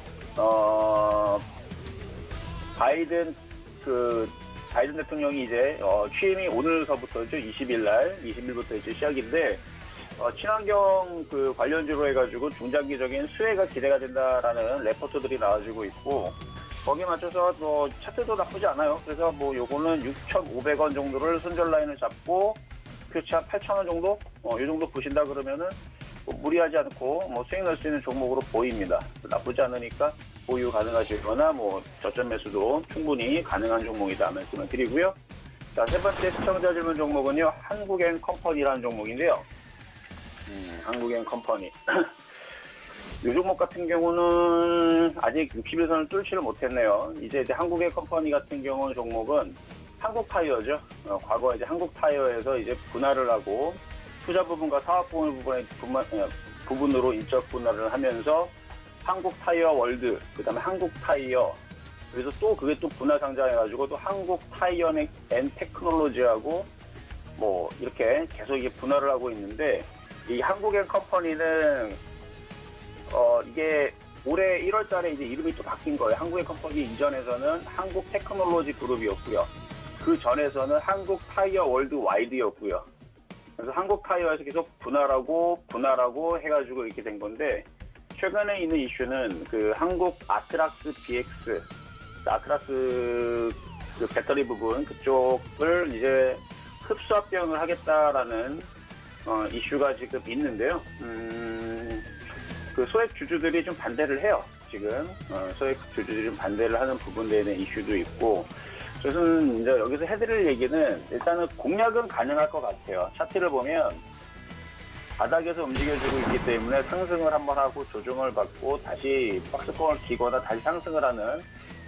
바이든 대통령이 이제 취임이 오늘서부터죠. 20일부터 이제 시작인데, 친환경 그 관련주로 해가지고 중장기적인 수혜가 기대가 된다라는 레포트들이 나와주고 있고, 거기에 맞춰서 뭐 차트도 나쁘지 않아요. 그래서 뭐 요거는 6,500원 정도를 손절 라인을 잡고 표치 한 8,000원 정도, 이 정도 보신다 그러면은 뭐 무리하지 않고 뭐 수익 낼 수 있는 종목으로 보입니다. 나쁘지 않으니까 보유 가능하시거나 뭐 저점 매수도 충분히 가능한 종목이다 말씀을 드리고요. 자, 세 번째 시청자 질문 종목은요, 한국앤컴퍼니라는 종목인데요. 한국앤컴퍼니. 이 종목 같은 경우는 아직 61선을 뚫지를 못했네요. 이제 한국앤컴퍼니 같은 경우 종목은 한국타이어죠. 과거 이제 한국타이어에서 이제 분할을 하고 투자 부분과 사업 부분으로 인적 분할을 하면서 한국타이어 월드, 그 다음에 한국타이어, 그래서 또 그게 또 분할 상장해가지고 또 한국타이어 앤 테크놀로지하고 뭐 이렇게 계속 이게 분할을 하고 있는데, 이 한국앤컴퍼니는 이게 올해 1월 달에 이제 이름이 또 바뀐 거예요. 한국앤컴퍼니 이전에서는 한국테크놀로지 그룹이었고요. 그 전에서는 한국타이어 월드 와이드였고요. 그래서 한국타이어에서 계속 분할하고 해가지고 이렇게 된 건데, 최근에 있는 이슈는 그 한국 아트락스 BX, 아트락스 그 배터리 부분 그쪽을 이제 흡수합병을 하겠다라는 이슈가 지금 있는데요. 그 소액 주주들이 좀 반대를 해요. 지금 소액 주주들이 좀 반대를 하는 부분에 대한 이슈도 있고, 저는 이제 여기서 해드릴 얘기는 일단은 공략은 가능할 것 같아요. 차트를 보면 바닥에서 움직여주고 있기 때문에 상승을 한번 하고 조정을 받고 다시 박스권을 기거나 다시 상승을 하는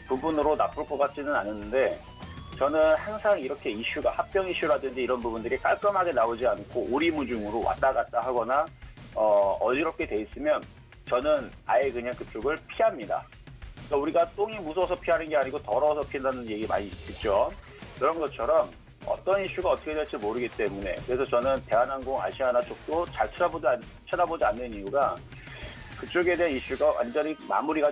부분으로 나쁠 것 같지는 않은데, 저는 항상 이렇게 이슈가 합병 이슈라든지 이런 부분들이 깔끔하게 나오지 않고 오리무중으로 왔다 갔다 하거나 어지럽게 돼 있으면 저는 아예 그냥 그쪽을 피합니다. 그러니까 우리가 똥이 무서워서 피하는 게 아니고 더러워서 피한다는 얘기 많이 듣죠. 그런 것처럼 어떤 이슈가 어떻게 될지 모르기 때문에, 그래서 저는 대한항공, 아시아나 쪽도 잘 쳐다보지 않는 이유가, 그쪽에 대한 이슈가 완전히 마무리가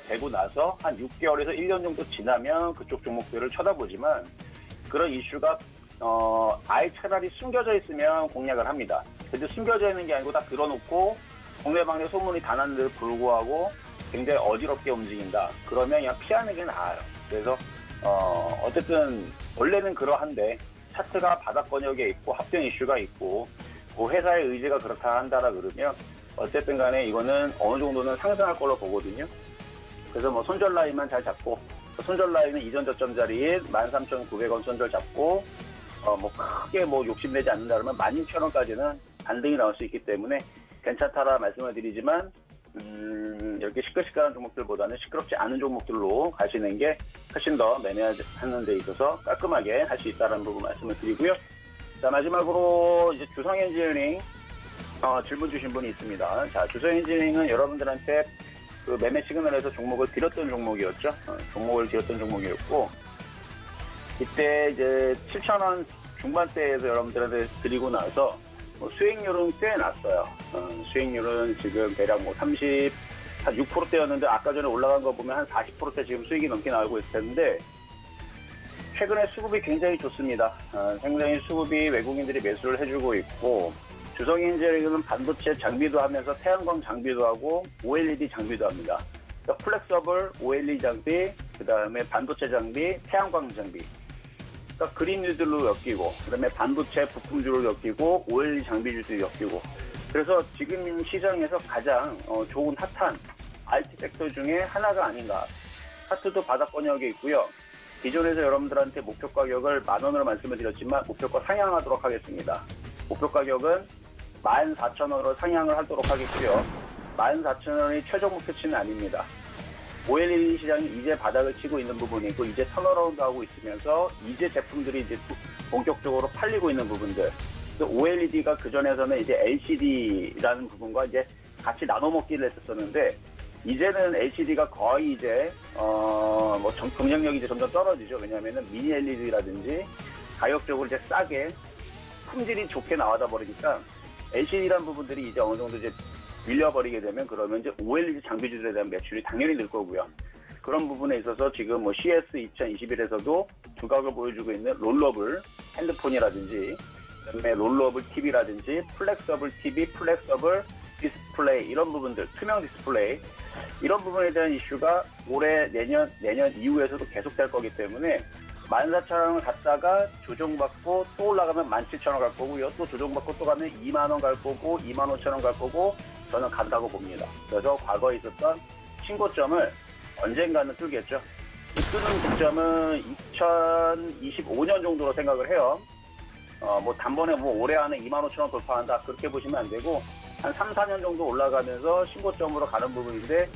되고 나서 한 6개월에서 1년 정도 지나면 그쪽 종목들을 쳐다보지만, 그런 이슈가 아예 차라리 숨겨져 있으면 공략을 합니다. 근데 숨겨져 있는 게 아니고 다 들어놓고 동네방네 소문이 다 났는데도 불구하고 굉장히 어지럽게 움직인다. 그러면 그냥 피하는 게 나아요. 그래서 어쨌든 원래는 그러한데 차트가 바닥권역에 있고 합병 이슈가 있고 그 회사의 의지가 그렇다 한다라 그러면 어쨌든 간에 이거는 어느 정도는 상승할 걸로 보거든요. 그래서 뭐 손절 라인만 잘 잡고, 손절 라인은 이전 저점 자리인 13,900원 손절 잡고 뭐 크게 뭐 욕심내지 않는다 그러면 16,000원까지는 반등이 나올 수 있기 때문에 괜찮다라 말씀을 드리지만, 이렇게 시끌시끌한 종목들보다는 시끄럽지 않은 종목들로 가시는 게 훨씬 더 매매하는 데 있어서 깔끔하게 할 수 있다는 부분 말씀을 드리고요. 자, 마지막으로 이제 주성엔지니어링 질문 주신 분이 있습니다. 자, 주성엔지니어링은 여러분들한테 그 매매 시그널에서 종목을 드렸던 종목이었죠. 종목을 드렸던 종목이었고, 이때 이제 7,000원 중반대에서 여러분들한테 드리고 나서 수익률은 꽤 났어요. 수익률은 지금 대략 한 6%대였는데 아까 전에 올라간 거 보면 한 40%대 지금 수익이 넘게 나오고 있을 텐데, 최근에 수급이 굉장히 좋습니다. 굉장히 수급이 외국인들이 매수를 해주고 있고, 주성엔지니어링은 반도체 장비도 하면서 태양광 장비도 하고 OLED 장비도 합니다. 그러니까 플렉서블 OLED 장비, 그 다음에 반도체 장비, 태양광 장비. 그러니까 그린유들로 엮이고, 그 다음에 반도체 부품주로 엮이고, OLED 장비주도 엮이고. 그래서 지금 시장에서 가장 좋은 핫한 IT 섹터 중에 하나가 아닌가. 차트도 바닥 번역에 있고요. 기존에서 여러분들한테 목표 가격을 10,000원으로 말씀을 드렸지만 목표가 상향하도록 하겠습니다. 목표 가격은 14,000원으로 상향을 하도록 하겠고요. 14,000원이 최종 목표치는 아닙니다. OLED 시장이 이제 바닥을 치고 있는 부분이고, 이제 턴어라운드 하고 있으면서 이제 제품들이 이제 본격적으로 팔리고 있는 부분들. OLED가 그전에서는 이제 LCD라는 부분과 이제 같이 나눠 먹기를 했었는데, 이제는 LCD가 거의 이제 경쟁력이 이제 점점 떨어지죠. 왜냐하면은 미니 LED라든지 가격적으로 이제 싸게 품질이 좋게 나와다 버리니까 LCD라는 부분들이 이제 어느 정도 이제 밀려버리게 되면, 그러면 이제 OLED 장비주들에 대한 매출이 당연히 늘 거고요. 그런 부분에 있어서 지금 CS 2021에서도 두각을 보여주고 있는 롤러블 핸드폰이라든지, 그다음에 롤러블 TV라든지 플렉서블 TV, 플렉서블 디스플레이, 이런 부분들, 투명 디스플레이, 이런 부분에 대한 이슈가 올해, 내년 이후에서도 계속될 거기 때문에 14,000원을 갔다가 조정받고 또 올라가면 17,000원 갈 거고요. 또 조정받고 또 가면 2만원 갈 거고 25,000원 갈 거고, 저는 간다고 봅니다. 그래서 과거에 있었던 신고점을 언젠가는 뚫겠죠. 뚫는 기점은 2025년 정도로 생각을 해요. 단번에 올해 안에 25,000원 돌파한다, 그렇게 보시면 안 되고, 한 3, 4년 정도 올라가면서 신고점으로 가는 부분인데,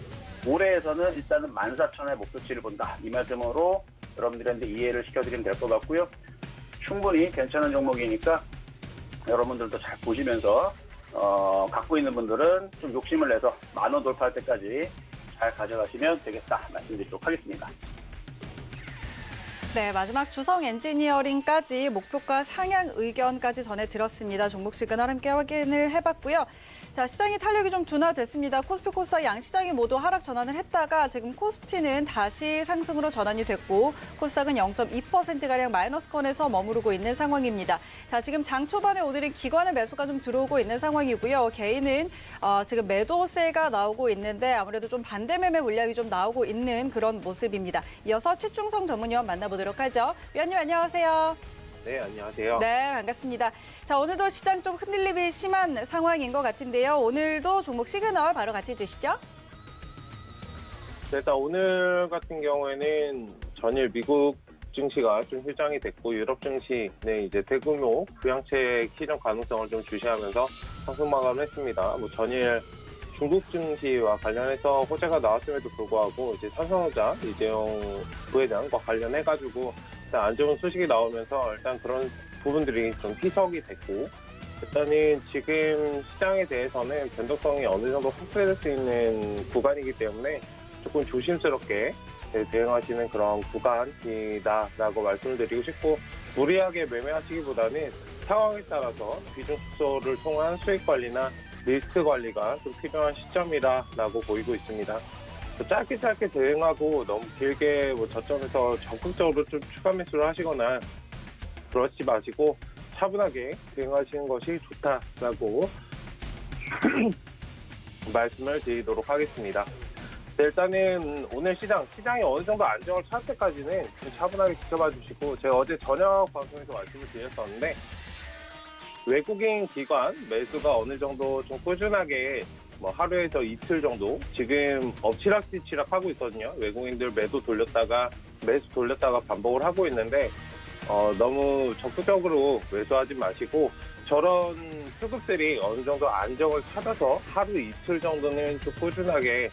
올해에서는 일단은 14,000원의 목표치를 본다, 이 말씀으로 여러분들한테 이해를 시켜드리면 될 것 같고요. 충분히 괜찮은 종목이니까 여러분들도 잘 보시면서 갖고 있는 분들은 좀 욕심을 내서 10,000원 돌파할 때까지 잘 가져가시면 되겠다 말씀드리도록 하겠습니다. 네, 마지막 주성엔지니어링까지 목표가 상향 의견까지 전해드렸습니다. 종목 시그널 함께 확인을 해봤고요. 자, 시장이 탄력이 좀 둔화됐습니다. 코스피, 코스닥 양 시장이 모두 하락 전환을 했다가 지금 코스피는 다시 상승으로 전환이 됐고, 코스닥은 0.2%가량 마이너스권에서 머무르고 있는 상황입니다. 자, 지금 장 초반에 오늘은 기관의 매수가 좀 들어오고 있는 상황이고요. 개인은 지금 매도세가 나오고 있는데 아무래도 좀 반대 매매 물량이 좀 나오고 있는 그런 모습입니다. 이어서 최충성 전문위원 만나보도록 하죠. 위원님 안녕하세요. 네, 안녕하세요. 네, 반갑습니다. 자, 오늘도 시장 좀 흔들림이 심한 상황인 것 같은데요. 오늘도 종목 시그널 바로 같이 주시죠. 네, 일단 오늘 같은 경우에는 전일 미국 증시가 좀 휴장이 됐고, 유럽 증시는 이제 대규모 부양책 시정 가능성을 좀 주시하면서 상승 마감했습니다. 전일 중국 증시와 관련해서 호재가 나왔음에도 불구하고 이제 삼성전자 이재용 부회장과 관련해가지고 일단 안 좋은 소식이 나오면서 일단 그런 부분들이 좀 희석이 됐고, 일단은 지금 시장에 대해서는 변동성이 어느 정도 확대될 수 있는 구간이기 때문에 조금 조심스럽게 대응하시는 그런 구간이다라고 말씀을 드리고 싶고, 무리하게 매매하시기보다는 상황에 따라서 비중 축소를 통한 수익 관리나 리스크 관리가 좀 필요한 시점이다라고 보이고 있습니다. 짧게 대응하고 너무 길게 저점에서 적극적으로 좀 추가 매수를 하시거나 그러지 마시고 차분하게 대응하시는 것이 좋다라고 말씀을 드리도록 하겠습니다. 네, 일단은 오늘 시장이 어느 정도 안정을 찾을 때까지는 좀 차분하게 지켜봐 주시고, 제가 어제 저녁 방송에서 말씀을 드렸었는데, 외국인 기관 매수가 어느 정도 좀 꾸준하게 하루에서 이틀 정도 지금 엎치락뒤치락 하고 있거든요. 외국인들 매수 돌렸다가 반복을 하고 있는데, 너무 적극적으로 매수하지 마시고, 저런 수급들이 어느 정도 안정을 찾아서 하루 이틀 정도는 좀 꾸준하게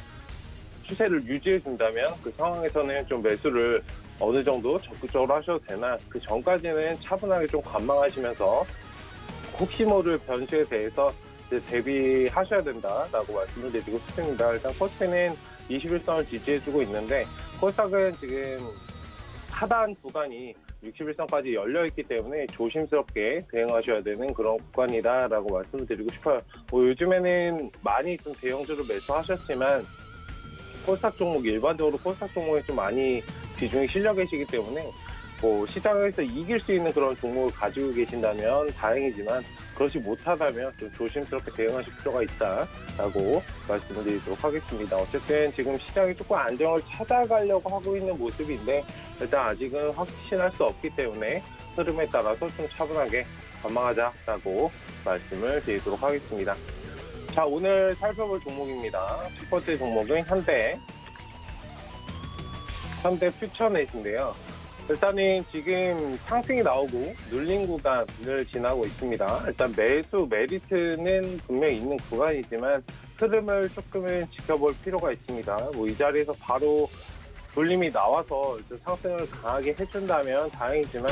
추세를 유지해 준다면 그 상황에서는 좀 매수를 어느 정도 적극적으로 하셔도 되나, 그 전까지는 차분하게 좀 관망하시면서 혹시 모를 변수에 대해서 이제 대비하셔야 된다라고 말씀을 드리고 싶습니다. 일단 코스피는 21선을 지지해주고 있는데 코스닥은 지금 하단 구간이 61선까지 열려있기 때문에 조심스럽게 대응하셔야 되는 그런 구간이다라고 말씀을 드리고 싶어요. 요즘에는 많이 좀 대형주로 매수하셨지만 코스닥 종목, 일반적으로 코스닥 종목에 좀 많이 비중이 실려 계시기 때문에 시장에서 이길 수 있는 그런 종목을 가지고 계신다면 다행이지만 그렇지 못하다면 좀 조심스럽게 대응하실 필요가 있다라고 말씀을 드리도록 하겠습니다. 어쨌든 지금 시장이 조금 안정을 찾아가려고 하고 있는 모습인데 일단 아직은 확신할 수 없기 때문에 흐름에 따라서 좀 차분하게 관망하자라고 말씀을 드리도록 하겠습니다. 자, 오늘 살펴볼 종목입니다. 첫 번째 종목은 현대 퓨처넷인데요. 일단은 지금 상승이 나오고 눌린 구간을 지나고 있습니다. 일단 매수 메리트는 분명히 있는 구간이지만 흐름을 조금은 지켜볼 필요가 있습니다. 이 자리에서 바로 눌림이 나와서 상승을 강하게 해준다면 다행이지만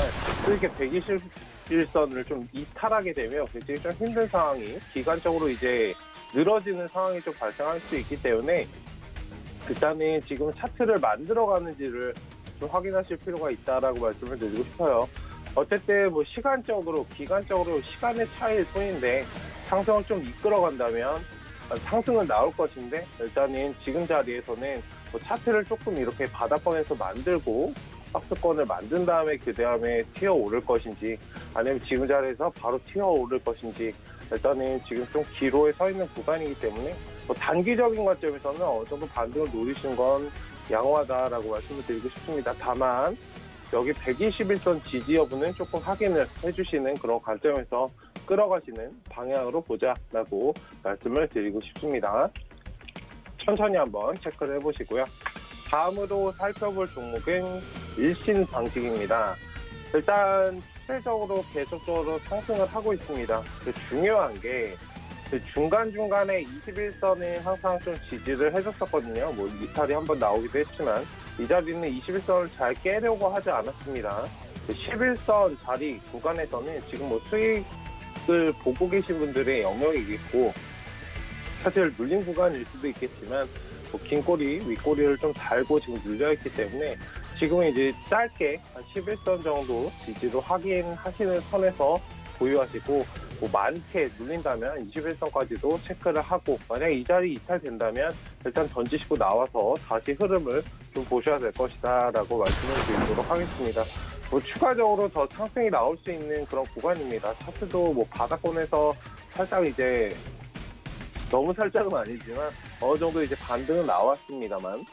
이렇게 121선을 좀 이탈하게 되면 굉장히 좀 힘든 상황이 기간적으로 이제 늘어지는 상황이 좀 발생할 수 있기 때문에 일단은 지금 차트를 만들어가는지를 좀 확인하실 필요가 있다라고 말씀을 드리고 싶어요. 어쨌든 시간적으로, 기간적으로 시간의 차이일 뿐인데 상승을 좀 이끌어간다면 상승은 나올 것인데 일단은 지금 자리에서는 차트를 조금 이렇게 바닥권에서 만들고 박스권을 만든 다음에 그 다음에 튀어 오를 것인지 아니면 지금 자리에서 바로 튀어 오를 것인지 일단은 지금 좀 기로에 서 있는 구간이기 때문에 단기적인 관점에서는 어느 정도 반등을 노리신 건 양호하다라고 말씀을 드리고 싶습니다. 다만 여기 121선 지지 여부는 조금 확인을 해주시는 그런 관점에서 끌어가시는 방향으로 보자라고 말씀을 드리고 싶습니다. 천천히 한번 체크를 해보시고요. 다음으로 살펴볼 종목은 일신방직입니다. 일단 추세적으로 계속적으로 상승을 하고 있습니다. 중요한 게 중간중간에 21선에 항상 좀 지지를 해줬었거든요. 이탈이 한번 나오기도 했지만 이 자리는 21선을 잘 깨려고 하지 않았습니다. 11선 자리 구간에서는 지금 수익을 보고 계신 분들의 영역이 있고 사실 눌린 구간일 수도 있겠지만 긴 꼬리, 윗꼬리를 좀 달고 지금 눌려있기 때문에 지금은 이제 짧게 한 11선 정도 지지로 확인하시는 선에서 보유하시고 많게 눌린다면 21선까지도 체크를 하고 만약에 이 자리 이탈된다면 일단 던지시고 나와서 다시 흐름을 좀 보셔야 될 것이다 라고 말씀을 드리도록 하겠습니다. 추가적으로 더 상승이 나올 수 있는 그런 구간입니다. 차트도 바닥권에서 살짝 이제 너무 살짝은 아니지만 어느 정도 이제 반등은 나왔습니다만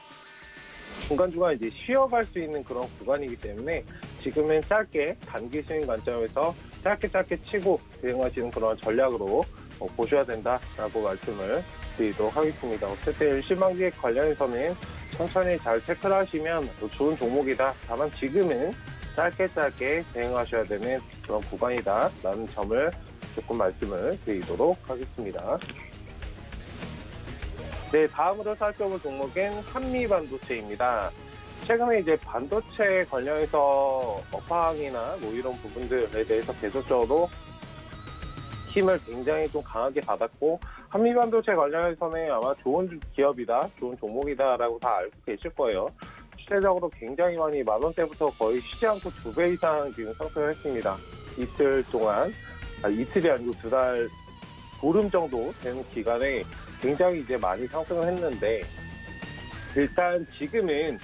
중간중간 이제 쉬어갈 수 있는 그런 구간이기 때문에 지금은 짧게 단기 스윙 관점에서 짧게 치고 대응하시는 그런 전략으로 보셔야 된다라고 말씀을 드리도록 하겠습니다. 어쨌든 일신방직 관련해서는 천천히 잘 체크를 하시면 좋은 종목이다. 다만 지금은 짧게 대응하셔야 되는 그런 구간이다라는 점을 조금 말씀을 드리도록 하겠습니다. 네, 다음으로 살펴볼 종목은 한미반도체입니다. 최근에 이제 반도체 관련해서 업황이나 이런 부분들에 대해서 계속적으로 힘을 굉장히 좀 강하게 받았고 한미반도체 관련해서는 아마 좋은 기업이다, 좋은 종목이다라고 다 알고 계실 거예요. 추세적으로 굉장히 많이 10,000원대부터 거의 쉬지 않고 2배 이상 지금 상승을 했습니다. 이틀 동안, 이틀이 아니고 2달, 보름 정도 되는 기간에 굉장히 이제 많이 상승을 했는데 일단 지금은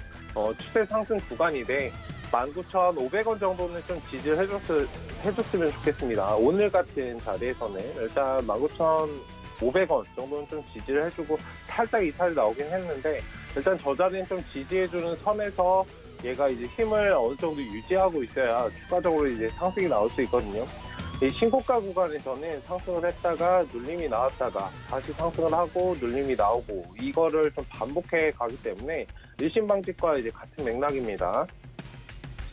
추세 상승 구간인데 19,500원 정도는 좀 지지를 해줬으면 좋겠습니다. 오늘 같은 자리에서는 일단 19,500원 정도는 좀 지지를 해주고 살짝 이탈이 나오긴 했는데 일단 저 자리는 좀 지지해주는 선에서 얘가 이제 힘을 어느 정도 유지하고 있어야 추가적으로 이제 상승이 나올 수 있거든요. 이 신고가 구간에서는 상승을 했다가 눌림이 나왔다가 다시 상승을 하고 눌림이 나오고 이거를 좀 반복해 가기 때문에 일신방직과 이제 같은 맥락입니다.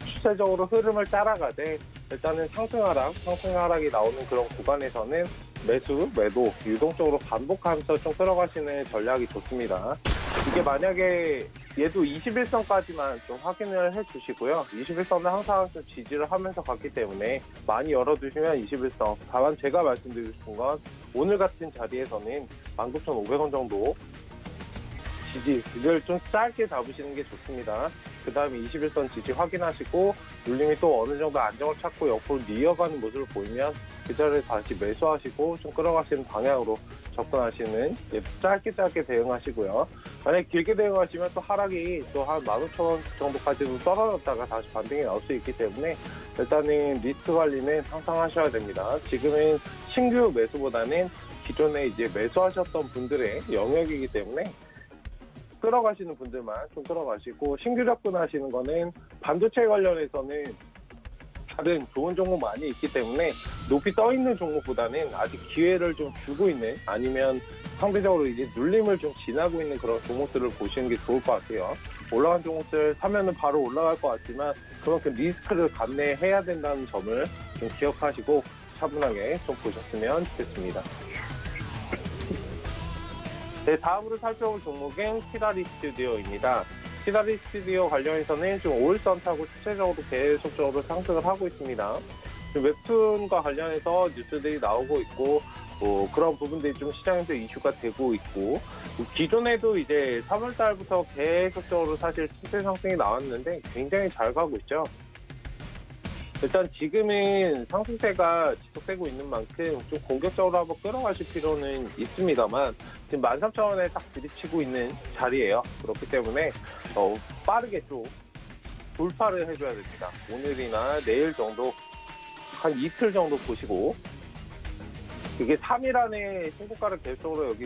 추세적으로 흐름을 따라가되 일단은 상승 하락이 나오는 그런 구간에서는 매수, 매도 유동적으로 반복하면서 좀 끌어가시는 전략이 좋습니다. 이게 만약에 얘도 21선까지만 좀 확인을 해주시고요. 21선은 항상 좀 지지를 하면서 갔기 때문에 많이 열어두시면 21선. 다만 제가 말씀드리고 싶은 건 오늘 같은 자리에서는 19,500원 정도 지지를 좀 짧게 잡으시는 게 좋습니다. 그 다음에 21선 지지 확인하시고 눌림이 또 어느 정도 안정을 찾고 옆으로 이어가는 모습을 보이면 그 자리에 다시 매수하시고 좀 끌어가시는 방향으로 접근하시는, 짧게 대응하시고요. 만약에 길게 대응하시면 또 하락이 또 한 15,000원 정도까지도 떨어졌다가 다시 반등이 나올 수 있기 때문에 일단은 리스크 관리는 항상 하셔야 됩니다. 지금은 신규 매수보다는 기존에 이제 매수하셨던 분들의 영역이기 때문에 끌어가시는 분들만 좀 끌어가시고, 신규 접근하시는 거는 반도체 관련해서는 다른 좋은 종목 많이 있기 때문에 높이 떠 있는 종목보다는 아직 기회를 좀 주고 있는, 아니면 상대적으로 이제 눌림을 좀 지나고 있는 그런 종목들을 보시는 게 좋을 것 같아요. 올라간 종목들 사면은 바로 올라갈 것 같지만 그만큼 리스크를 감내해야 된다는 점을 좀 기억하시고 차분하게 좀 보셨으면 좋겠습니다. 네, 다음으로 살펴볼 종목은 키다리 스튜디오입니다. 키다리 스튜디오 관련해서는 좀 5일선 타고 추세적으로 계속적으로 상승을 하고 있습니다. 웹툰과 관련해서 뉴스들이 나오고 있고, 그런 부분들이 좀 시장에서 이슈가 되고 있고, 기존에도 이제 3월 달부터 계속적으로 사실 추세 상승이 나왔는데 굉장히 잘 가고 있죠. 일단 지금은 상승세가 지속되고 있는 만큼 좀 공격적으로 한번 끌어가실 필요는 있습니다만 지금 13,000원에 딱 부딪히고 있는 자리예요. 그렇기 때문에 빠르게 좀 돌파를 해줘야 됩니다. 오늘이나 내일 정도, 한 이틀 정도 보시고, 이게 3일 안에 신고가를 계속적으로 여기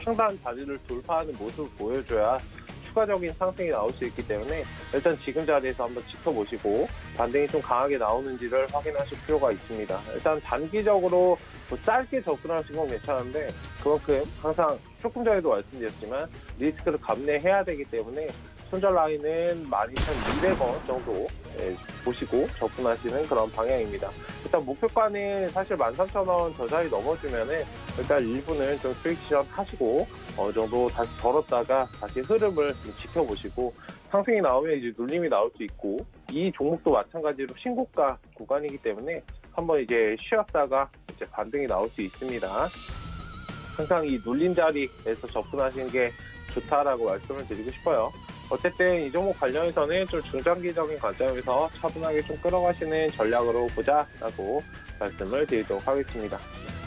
상단 자리를 돌파하는 모습을 보여줘야 추가적인 상승이 나올 수 있기 때문에 일단 지금 자리에서 한번 지켜보시고 반등이 좀 강하게 나오는지를 확인하실 필요가 있습니다. 일단 단기적으로 짧게 접근하시는 건 괜찮은데 그만큼 항상 조금 전에도 말씀드렸지만 리스크를 감내해야 되기 때문에 손절 라인은 12,200원 정도 보시고 접근하시는 그런 방향입니다. 일단 목표가는 사실 13,000원 저 자리 넘어주면은 일단 일부는 좀 수익 실현하시고 어느 정도 다시 벌었다가 다시 흐름을 좀 지켜보시고 상승이 나오면 이제 눌림이 나올 수 있고, 이 종목도 마찬가지로 신고가 구간이기 때문에 한번 이제 쉬었다가 이제 반등이 나올 수 있습니다. 항상 이 눌림 자리에서 접근하시는 게 좋다라고 말씀을 드리고 싶어요. 어쨌든 이 종목 관련해서는 좀 중장기적인 관점에서 차분하게 좀 끌어가시는 전략으로 보자라고 말씀을 드리도록 하겠습니다.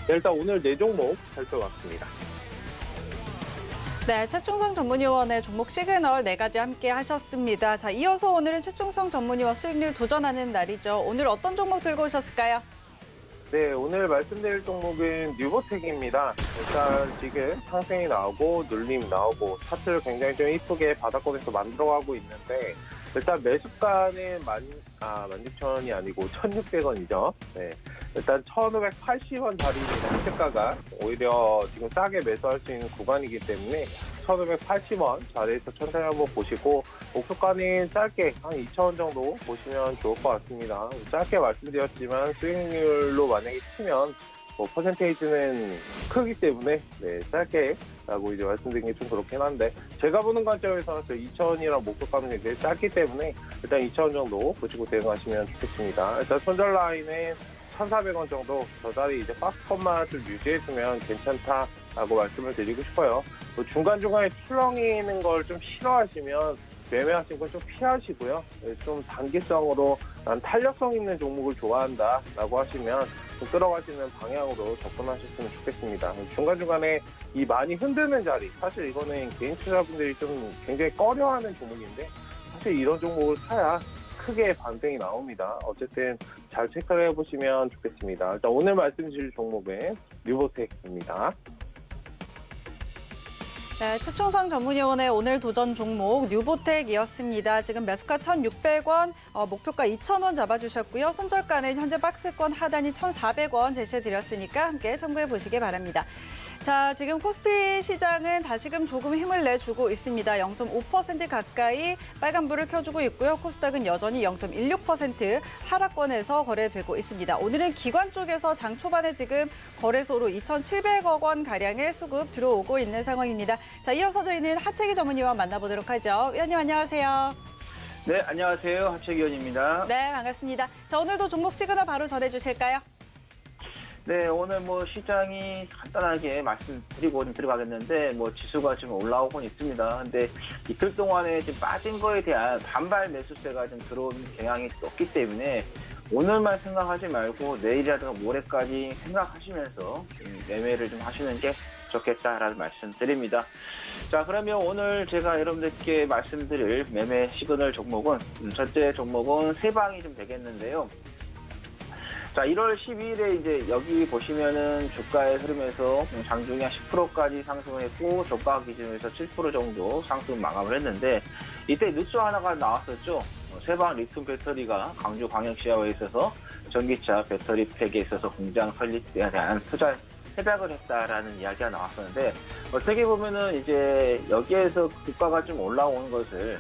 네, 일단 오늘 4종목 살펴봤습니다. 네, 최충성 전문위원의 종목 시그널 4가지 함께 하셨습니다. 자, 이어서 오늘은 최충성 전문위원 수익률 도전하는 날이죠. 오늘 어떤 종목 들고 오셨을까요? 네, 오늘 말씀드릴 종목은 뉴보텍입니다. 일단 지금 상승이 나오고 눌림 나오고 차트를 굉장히 좀 이쁘게 바닥권에서 만들어가고 있는데, 일단 매수가는 16,000원이 아니고 1,600원이죠. 네. 일단 1,580원 자리입니다. 시세가가 오히려 지금 싸게 매수할 수 있는 구간이기 때문에 1,580원 자리에서 천천히 한번 보시고, 목표가는 짧게 한 2,000원 정도 보시면 좋을 것 같습니다. 짧게 말씀드렸지만 수익률로 만약에 치면 퍼센테이지는 크기 때문에 짧게라고 이제 말씀드린 게 좀 그렇긴 한데, 제가 보는 관점에서는 2,000원이랑 목표가는 굉장히 짧기 때문에 일단 2,000원 정도 보시고 대응하시면 좋겠습니다. 일단 손절 라인은 1,400원 정도 저 자리 이제 박스컷만 좀 유지해주면 괜찮다라고 말씀을 드리고 싶어요. 중간중간에 출렁이는 걸 좀 싫어하시면 매매하신 걸 좀 피하시고요. 좀 단기성으로 난 탄력성 있는 종목을 좋아한다라고 하시면 좀 끌어가시는 방향으로 접근하셨으면 좋겠습니다. 중간중간에 이 많이 흔드는 자리, 사실 이거는 개인 투자자분들이 좀 굉장히 꺼려하는 종목인데 사실 이런 종목을 사야 크게 반등이 나옵니다. 어쨌든 잘 체크를 해보시면 좋겠습니다. 일단 오늘 말씀드릴 종목은 뉴보텍입니다. 네, 최충성 전문위원의 오늘 도전 종목 뉴보텍이었습니다. 지금 매수가 1,600원, 목표가 2,000원 잡아주셨고요. 손절가는 현재 박스권 하단이 1,400원 제시해드렸으니까 함께 참고해 보시기 바랍니다. 자, 지금 코스피 시장은 다시금 조금 힘을 내주고 있습니다. 0.5% 가까이 빨간불을 켜주고 있고요. 코스닥은 여전히 0.16% 하락권에서 거래되고 있습니다. 오늘은 기관 쪽에서 장 초반에 지금 거래소로 2,700억 원 가량의 수급 들어오고 있는 상황입니다. 자, 이어서 저희는 하채기 전문위원 만나보도록 하죠. 위원님 안녕하세요. 네, 안녕하세요. 하채기 의원입니다. 네, 반갑습니다. 자, 오늘도 종목 시그널 바로 전해주실까요? 네, 오늘 시장이 간단하게 말씀드리고 좀 들어가겠는데, 지수가 지금 올라오고 있습니다. 근데 이틀 동안에 지금 빠진 거에 대한 반발 매수세가 좀 들어온 경향이 떴기 때문에 오늘만 생각하지 말고 내일이라든가 모레까지 생각하시면서 매매를 좀 하시는 게 좋겠다라는 말씀드립니다. 자, 그러면 오늘 제가 여러분들께 말씀드릴 매매 시그널 종목은 첫째 종목은 세방이 좀 되겠는데요. 자, 1월 12일에 이제 여기 보시면은 주가의 흐름에서 장중에 한 10%까지 상승을 했고 저가 기준에서 7% 정도 상승 마감을 했는데 이때 뉴스 하나가 나왔었죠. 세방 리튬 배터리가 광주광역시야에 있어서 전기차 배터리 팩에 있어서 공장 설립에 대한 투자 협약을 했다라는 이야기가 나왔었는데 어떻게 보면은 이제 여기에서 주가가 좀 올라오는 것을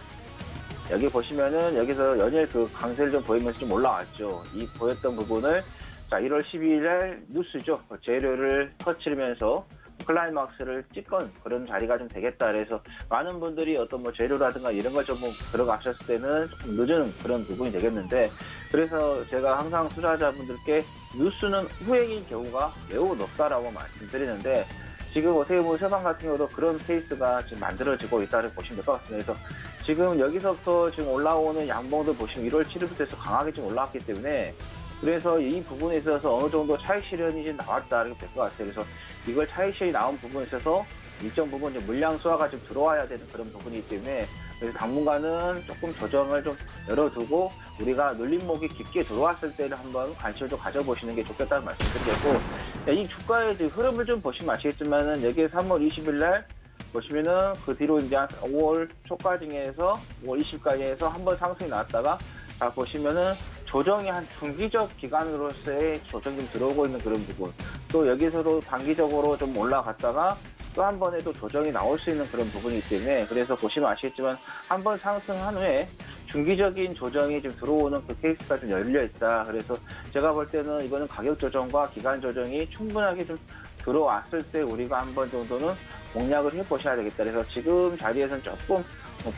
여기 보시면은 여기서 연일 그 강세를 좀 보이면서 좀 올라왔죠. 이 보였던 부분을 자 1월 12일 날 뉴스죠. 재료를 터치르면서 클라이막스를 찍건 그런 자리가 좀 되겠다. 그래서 많은 분들이 어떤 재료라든가 이런 걸 좀 들어가셨을 때는 조금 늦은 그런 부분이 되겠는데 그래서 제가 항상 투자자분들께 뉴스는 후행인 경우가 매우 높다라고 말씀드리는데 지금 어떻게 보면 세방 같은 경우도 그런 케이스가 지금 만들어지고 있다고 보시면 될 것 같습니다. 그래서 지금 여기서부터 지금 올라오는 양봉도 보시면 1월 7일부터 해서 강하게 좀 올라왔기 때문에 그래서 이 부분에 있어서 어느 정도 차익 실현이 좀 나왔다 이렇게 될 것 같아요. 그래서 이걸 차익 실현이 나온 부분에 있어서 일정 부분 물량 수화가 좀 들어와야 되는 그런 부분이기 때문에 그래서 당분간은 조금 조정을 좀 열어두고 우리가 눌림목이 깊게 들어왔을 때는 한번 관심을 좀 가져보시는 게 좋겠다는 말씀드리겠고 이 주가의 흐름을 좀 보시면 아시겠지만은 여기에 3월 20일 날 보시면은 그 뒤로 이제 5월 초까지에서 5월 20일까지 해서 한번 상승이 나왔다가 자 보시면은 조정이 한 중기적 기간으로서의 조정이 좀 들어오고 있는 그런 부분 또 여기서도 단기적으로 좀 올라갔다가 또 한 번에 또 조정이 나올 수 있는 그런 부분이기 때문에 그래서 보시면 아시겠지만 한 번 상승한 후에 중기적인 조정이 좀 들어오는 그 케이스가 좀 열려 있다. 그래서 제가 볼 때는 이거는 가격 조정과 기간 조정이 충분하게 좀 들어왔을 때 우리가 한 번 정도는 공략을 해보셔야 되겠다. 그래서 지금 자리에서는 조금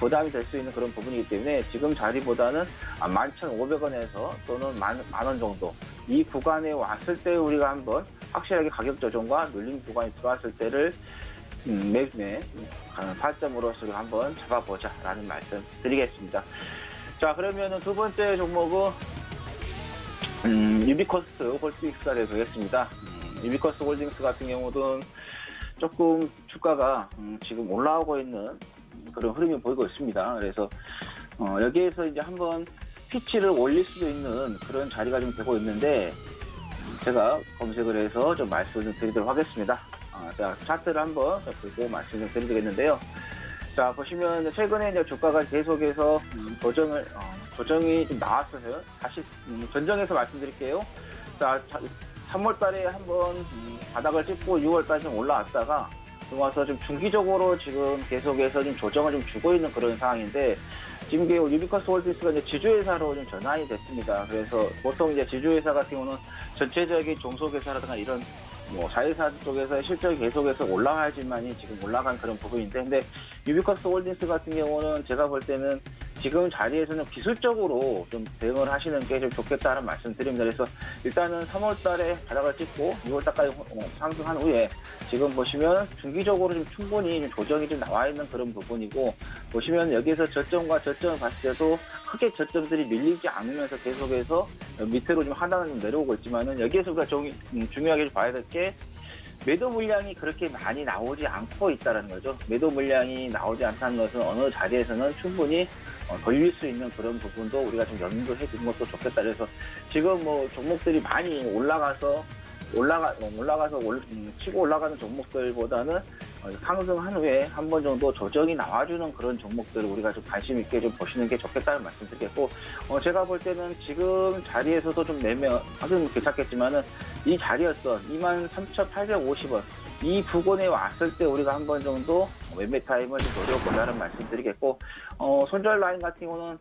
부담이 될 수 있는 그런 부분이기 때문에 지금 자리보다는 11,500원에서 또는 만 원 정도 이 구간에 왔을 때 우리가 한번 확실하게 가격 조정과 눌림 구간이 들어왔을 때를 매매 타점으로서 한번 잡아보자라는 말씀 드리겠습니다. 자, 그러면은 두 번째 종목은 유비코스 홀딩스가 되겠습니다. 유비코스 홀딩스 같은 경우는 조금 주가가 지금 올라오고 있는 그런 흐름이 보이고 있습니다. 그래서 여기에서 이제 한번 피치를 올릴 수도 있는 그런 자리가 좀 되고 있는데 제가 검색을 해서 좀 말씀을 좀 드리도록 하겠습니다. 자, 차트를 한번 보고 말씀을 드리겠는데요. 자, 보시면 최근에 이제 주가가 계속해서 조정이 좀 나왔어요. 다시 전정해서 말씀드릴게요. 자, 3월 달에 한번 바닥을 찍고 6월 달에 좀 올라왔다가 와서 좀 중기적으로 지금 계속해서 좀 조정을 좀 주고 있는 그런 상황인데 지금 유비코스 홀딩스가 이제 지주회사로 좀 전환이 됐습니다. 그래서 보통 이제 지주회사 같은 경우는 전체적인 종속회사라든가 이런 자회사 쪽에서 실적이 계속해서 올라가야지만이 지금 올라간 그런 부분인데 근데 유비코스 홀딩스 같은 경우는 제가 볼 때는 지금 자리에서는 기술적으로 좀 대응을 하시는 게 좀 좋겠다는 말씀 드립니다. 그래서 일단은 3월 달에 바닥을 찍고 6월 달까지 상승한 후에 지금 보시면 중기적으로 좀 충분히 좀 조정이 좀 나와 있는 그런 부분이고 보시면 여기에서 저점과 저점을 봤을 때도 크게 저점들이 밀리지 않으면서 계속해서 밑으로 좀 하단을 좀 내려오고 있지만은 여기에서 우리가 중요하게 봐야 될 게 매도 물량이 그렇게 많이 나오지 않고 있다는 거죠. 매도 물량이 나오지 않다는 것은 어느 자리에서는 충분히 돌릴 수 있는 그런 부분도 우리가 좀 염두해 두는 것도 좋겠다. 그래서 지금 종목들이 많이 올라가서 치고 올라가는 종목들보다는 상승한 후에 한 번 정도 조정이 나와주는 그런 종목들을 우리가 좀 관심 있게 좀 보시는 게 좋겠다는 말씀드리겠고 제가 볼 때는 지금 자리에서도 좀 매매하기는 괜찮겠지만은 이 자리였던 23,850원 이 부근에 왔을 때 우리가 한 번 정도 매매 타임을 좀 노려보자는 말씀드리겠고, 손절 라인 같은 경우는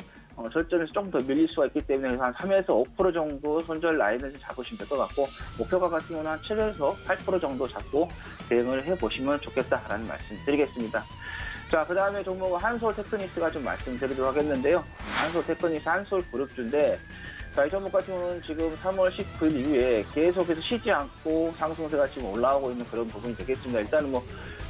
절전에서 좀 더 밀릴 수가 있기 때문에 한 3에서 5% 정도 손절 라인을 잡으시면 될 것 같고, 목표가 같은 경우는 한 7에서 8% 정도 잡고 대응을 해보시면 좋겠다라는 말씀 드리겠습니다. 자, 그 다음에 종목은 한솔 테크닉스가 좀 말씀드리도록 하겠는데요. 한솔 테크닉스, 한솔 그룹주인데, 자, 이 종목 같은 경우는 지금 3월 19일 이후에 계속해서 쉬지 않고 상승세가 지금 올라오고 있는 그런 부분이 되겠습니다. 일단은 뭐,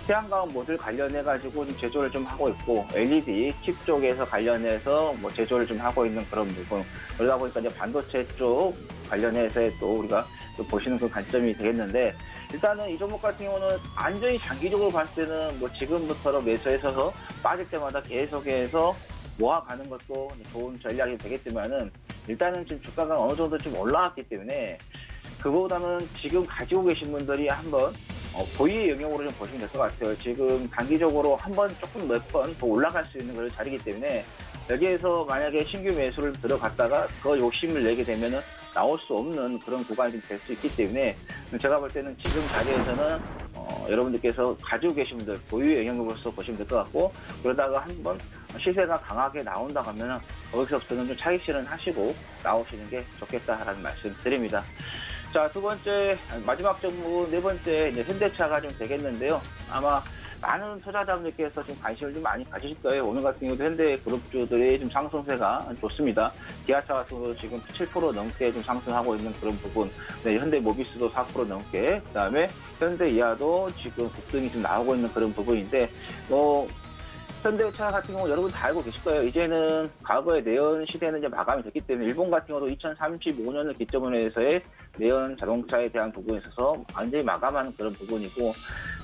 태양광 모듈 관련해가지고 좀 제조를 좀 하고 있고, LED 칩 쪽에서 관련해서 뭐 제조를 좀 하고 있는 그런 부분. 그러다 보니까 이제 반도체 쪽 관련해서 또 우리가 또 보시는 그 관점이 되겠는데, 일단은 이 종목 같은 경우는 완전히 장기적으로 봤을 때는 뭐 지금부터 매수해서 빠질 때마다 계속해서 모아가는 것도 좋은 전략이 되겠지만은, 일단은 지금 주가가 어느 정도 좀 올라왔기 때문에 그보다는 지금 가지고 계신 분들이 한번 보유의 영역으로 좀 보시면 될 것 같아요. 지금 단기적으로 한번 조금 몇 번 더 올라갈 수 있는 그런 자리이기 때문에 여기에서 만약에 신규 매수를 들어갔다가 그 욕심을 내게 되면은 나올 수 없는 그런 구간이 좀 될 수 있기 때문에 제가 볼 때는 지금 자리에서는 여러분들께서 가지고 계신 분들 보유의 영역으로서 보시면 될 것 같고, 그러다가 한번 시세가 강하게 나온다 하면 거기서부터는 좀 차익 실현하시고 나오시는 게 좋겠다라는 말씀 드립니다. 자, 두 번째, 마지막 종목 네 번째 이제 현대차가 좀 되겠는데요. 아마 많은 투자자분들께서 좀 관심을 좀 많이 가지실 거예요. 오늘 같은 경우도 현대 그룹주들의 좀 상승세가 좋습니다. 기아차 같은 경우도 지금 7% 넘게 좀 상승하고 있는 그런 부분. 네, 현대 모비스도 4% 넘게. 그 다음에 현대 이하도 지금 급등이 좀 나오고 있는 그런 부분인데, 현대차 같은 경우 여러분 다 알고 계실 거예요. 이제는 과거의 내연 시대는 이제 마감이 됐기 때문에 일본 같은 경우도 2035년을 기점으로 해서의 내연 자동차에 대한 부분에 있어서 완전히 마감하는 그런 부분이고,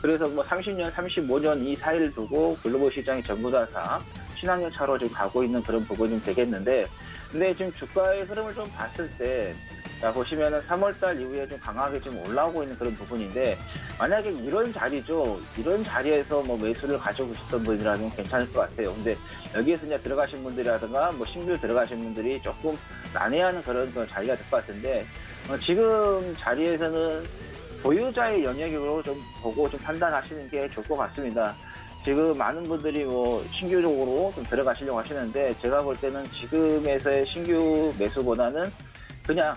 그래서 뭐 30년, 35년 이 사이를 두고 글로벌 시장이 전부 다 친환경 차로 지금 가고 있는 그런 부분이 좀 되겠는데, 근데 지금 주가의 흐름을 좀 봤을 때, 자, 보시면은 3월달 이후에 좀 강하게 좀 올라오고 있는 그런 부분인데, 만약에 이런 자리죠. 이런 자리에서 뭐 매수를 가지고 계셨던 분이라면 괜찮을 것 같아요. 근데 여기에서 이제 들어가신 분들이라든가 뭐 신규 들어가신 분들이 조금 난해하는 그런 자리가 될 것 같은데, 지금 자리에서는 보유자의 영역으로 좀 보고 좀 판단하시는 게 좋을 것 같습니다. 지금 많은 분들이 뭐 신규적으로 좀 들어가시려고 하시는데, 제가 볼 때는 지금에서의 신규 매수보다는 그냥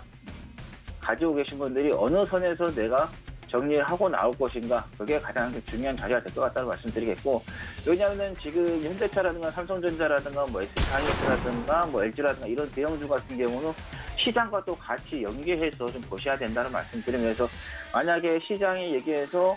가지고 계신 분들이 어느 선에서 내가 정리를 하고 나올 것인가, 그게 가장 중요한 자리가 될 것 같다고 말씀드리겠고, 왜냐하면 지금 현대차라든가 삼성전자라든가 뭐 SK하이닉스라든가 뭐 LG라든가 이런 대형주 같은 경우는 시장과 또 같이 연계해서 좀 보셔야 된다는 말씀드리면서, 만약에 시장이 얘기해서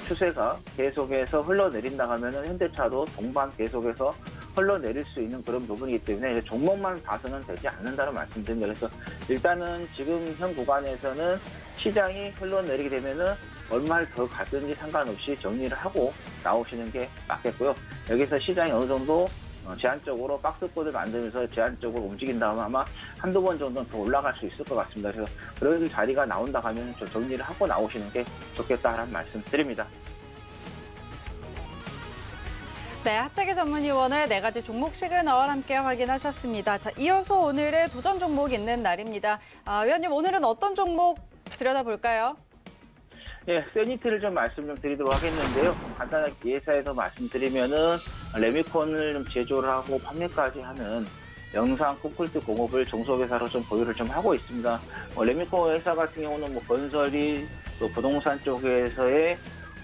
추세가 계속해서 흘러내린다 하면은 현대차도 동반 계속해서 흘러내릴 수 있는 그런 부분이기 때문에 종목만 봐서는 되지 않는다는 말씀드립니다. 그래서 일단은 지금 현 구간에서는 시장이 흘러내리게 되면은 얼마를 더 가든지 상관없이 정리를 하고 나오시는 게 맞겠고요. 여기서 시장이 어느 정도 제한적으로 박스권을 만들면서 제한적으로 움직인다면 아마 한두 번 정도는 더 올라갈 수 있을 것 같습니다. 그래서 그런 자리가 나온다 하면 좀 정리를 하고 나오시는 게 좋겠다라는 말씀 드립니다. 네, 하차기 전문위원의 네 가지 종목 시그널 함께 확인하셨습니다. 자, 이어서 오늘의 도전 종목 있는 날입니다. 위원님, 오늘은 어떤 종목 들여다볼까요? 예, 세니트를 좀 말씀 좀 드리도록 하겠는데요. 간단하게 예사에서 말씀드리면은 레미콘을 좀 제조를 하고 판매까지 하는 영상 콘크리트 공업을 종속회사로 좀 보유를 좀 하고 있습니다. 레미콘 회사 같은 경우는 뭐 건설이 또 부동산 쪽에서의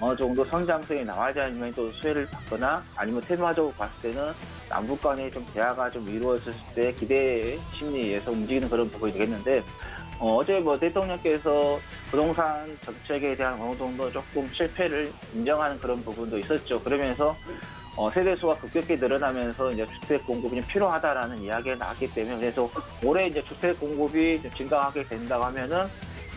어느 정도 성장성이 나와야지 아니면 또 수혜를 받거나 아니면 테마적으로 봤을 때는 남북 간의 좀 대화가 좀 이루어졌을 때 기대 심리에 의해서 움직이는 그런 부분이 되겠는데, 어제 뭐 대통령께서 부동산 정책에 대한 어느 정도 조금 실패를 인정하는 그런 부분도 있었죠. 그러면서 세대수가 급격히 늘어나면서 이제 주택 공급이 좀 필요하다라는 이야기가 나왔기 때문에, 그래서 올해 이제 주택 공급이 좀 증가하게 된다고 하면은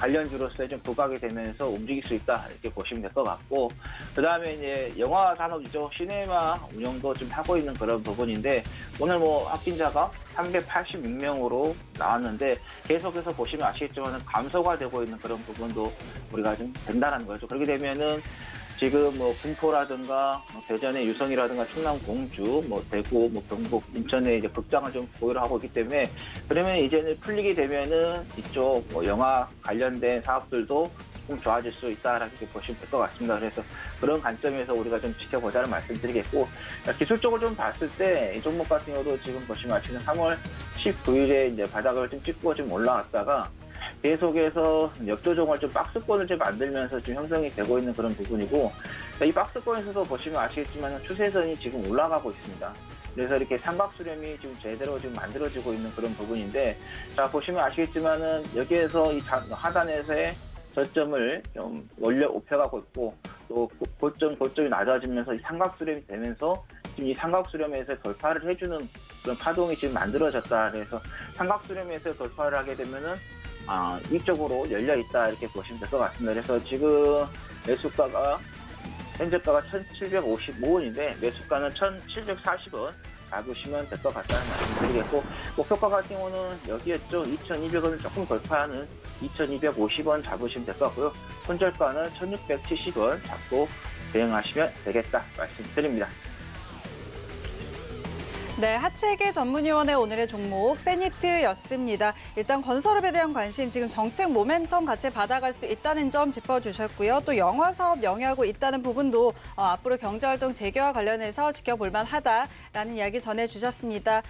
관련주로서 좀 부각이 되면서 움직일 수 있다, 이렇게 보시면 될 것 같고, 그 다음에 이제 영화 산업이죠. 시네마 운영도 좀 하고 있는 그런 부분인데, 오늘 뭐 확진자가 386명으로 나왔는데, 계속해서 보시면 아시겠지만 감소가 되고 있는 그런 부분도 우리가 좀 된다는 거죠. 그렇게 되면은 지금 뭐 분포라든가 대전의 유성이라든가 충남 공주, 뭐 대구, 뭐 경북, 인천에 이제 극장을 좀 보유를 하고 있기 때문에, 그러면 이제는 풀리게 되면은 이쪽 뭐 영화 관련된 사업들도 조금 좋아질 수 있다라고 보시면 될 것 같습니다. 그래서 그런 관점에서 우리가 좀 지켜보자는 말씀드리겠고, 기술적으로 좀 봤을 때 이 종목 같은 경우도 지금 보시면 지금 3월 19일에 이제 바닥을 좀 찍고 좀 올라왔다가 계속해서 역조정을 좀 박스권을 좀 만들면서 지금 형성이 되고 있는 그런 부분이고, 이 박스권에서도 보시면 아시겠지만 추세선이 지금 올라가고 있습니다. 그래서 이렇게 삼각수렴이 지금 제대로 지금 만들어지고 있는 그런 부분인데, 자, 보시면 아시겠지만은 여기에서 이 하단에서의 저점을 좀 올려 높여가고 있고, 또 고점이 낮아지면서 이 삼각수렴이 되면서 지금 이 삼각수렴에서 돌파를 해주는 그런 파동이 지금 만들어졌다. 그래서 삼각수렴에서 돌파를 하게 되면은 이쪽으로 열려 있다 이렇게 보시면 될 것 같습니다. 그래서 지금 매수가가 현재가가 1,755원인데 매수가는 1,740원 잡으시면 될 것 같다는 말씀드리겠고, 목표가 같은 경우는 여기였죠. 2,200원을 조금 돌파하는 2,250원 잡으시면 될 것 같고요. 손절가는 1,670원 잡고 대응하시면 되겠다 말씀드립니다. 네, 하체계 전문위원회 오늘의 종목 세니트였습니다. 일단 건설업에 대한 관심, 지금 정책 모멘텀 같이 받아갈 수 있다는 점 짚어주셨고요. 또 영화 사업 영위하고 있다는 부분도 앞으로 경제활동 재개와 관련해서 지켜볼 만하다라는 이야기 전해주셨습니다.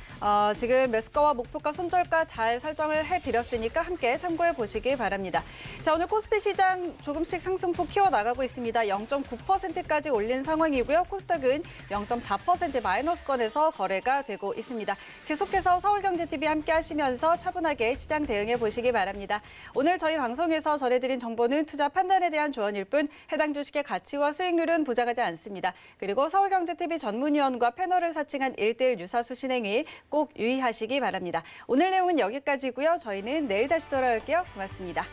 지금 매수가와 목표가, 손절가 잘 설정을 해드렸으니까 함께 참고해 보시기 바랍니다. 자, 오늘 코스피 시장 조금씩 상승폭 키워나가고 있습니다. 0.9%까지 올린 상황이고요. 코스닥은 0.4% 마이너스권에서 거래가 되고 있습니다. 계속해서 서울경제TV 함께 하시면서 차분하게 시장 대응해 보시기 바랍니다. 오늘 저희 방송에서 전해드린 정보는 투자 판단에 대한 조언일 뿐 해당 주식의 가치와 수익률은 보장하지 않습니다. 그리고 서울경제TV 전문위원과 패널을 사칭한 1:1 유사수 신행위 꼭 유의하시기 바랍니다. 오늘 내용은 여기까지고요. 저희는 내일 다시 돌아올게요. 고맙습니다.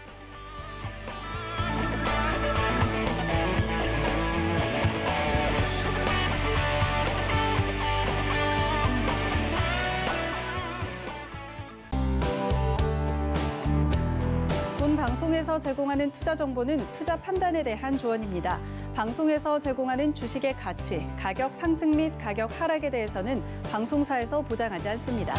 방송에서 제공하는 투자 정보는 투자 판단에 대한 조언입니다. 방송에서 제공하는 주식의 가치, 가격 상승 및 가격 하락에 대해서는 방송사에서 보장하지 않습니다.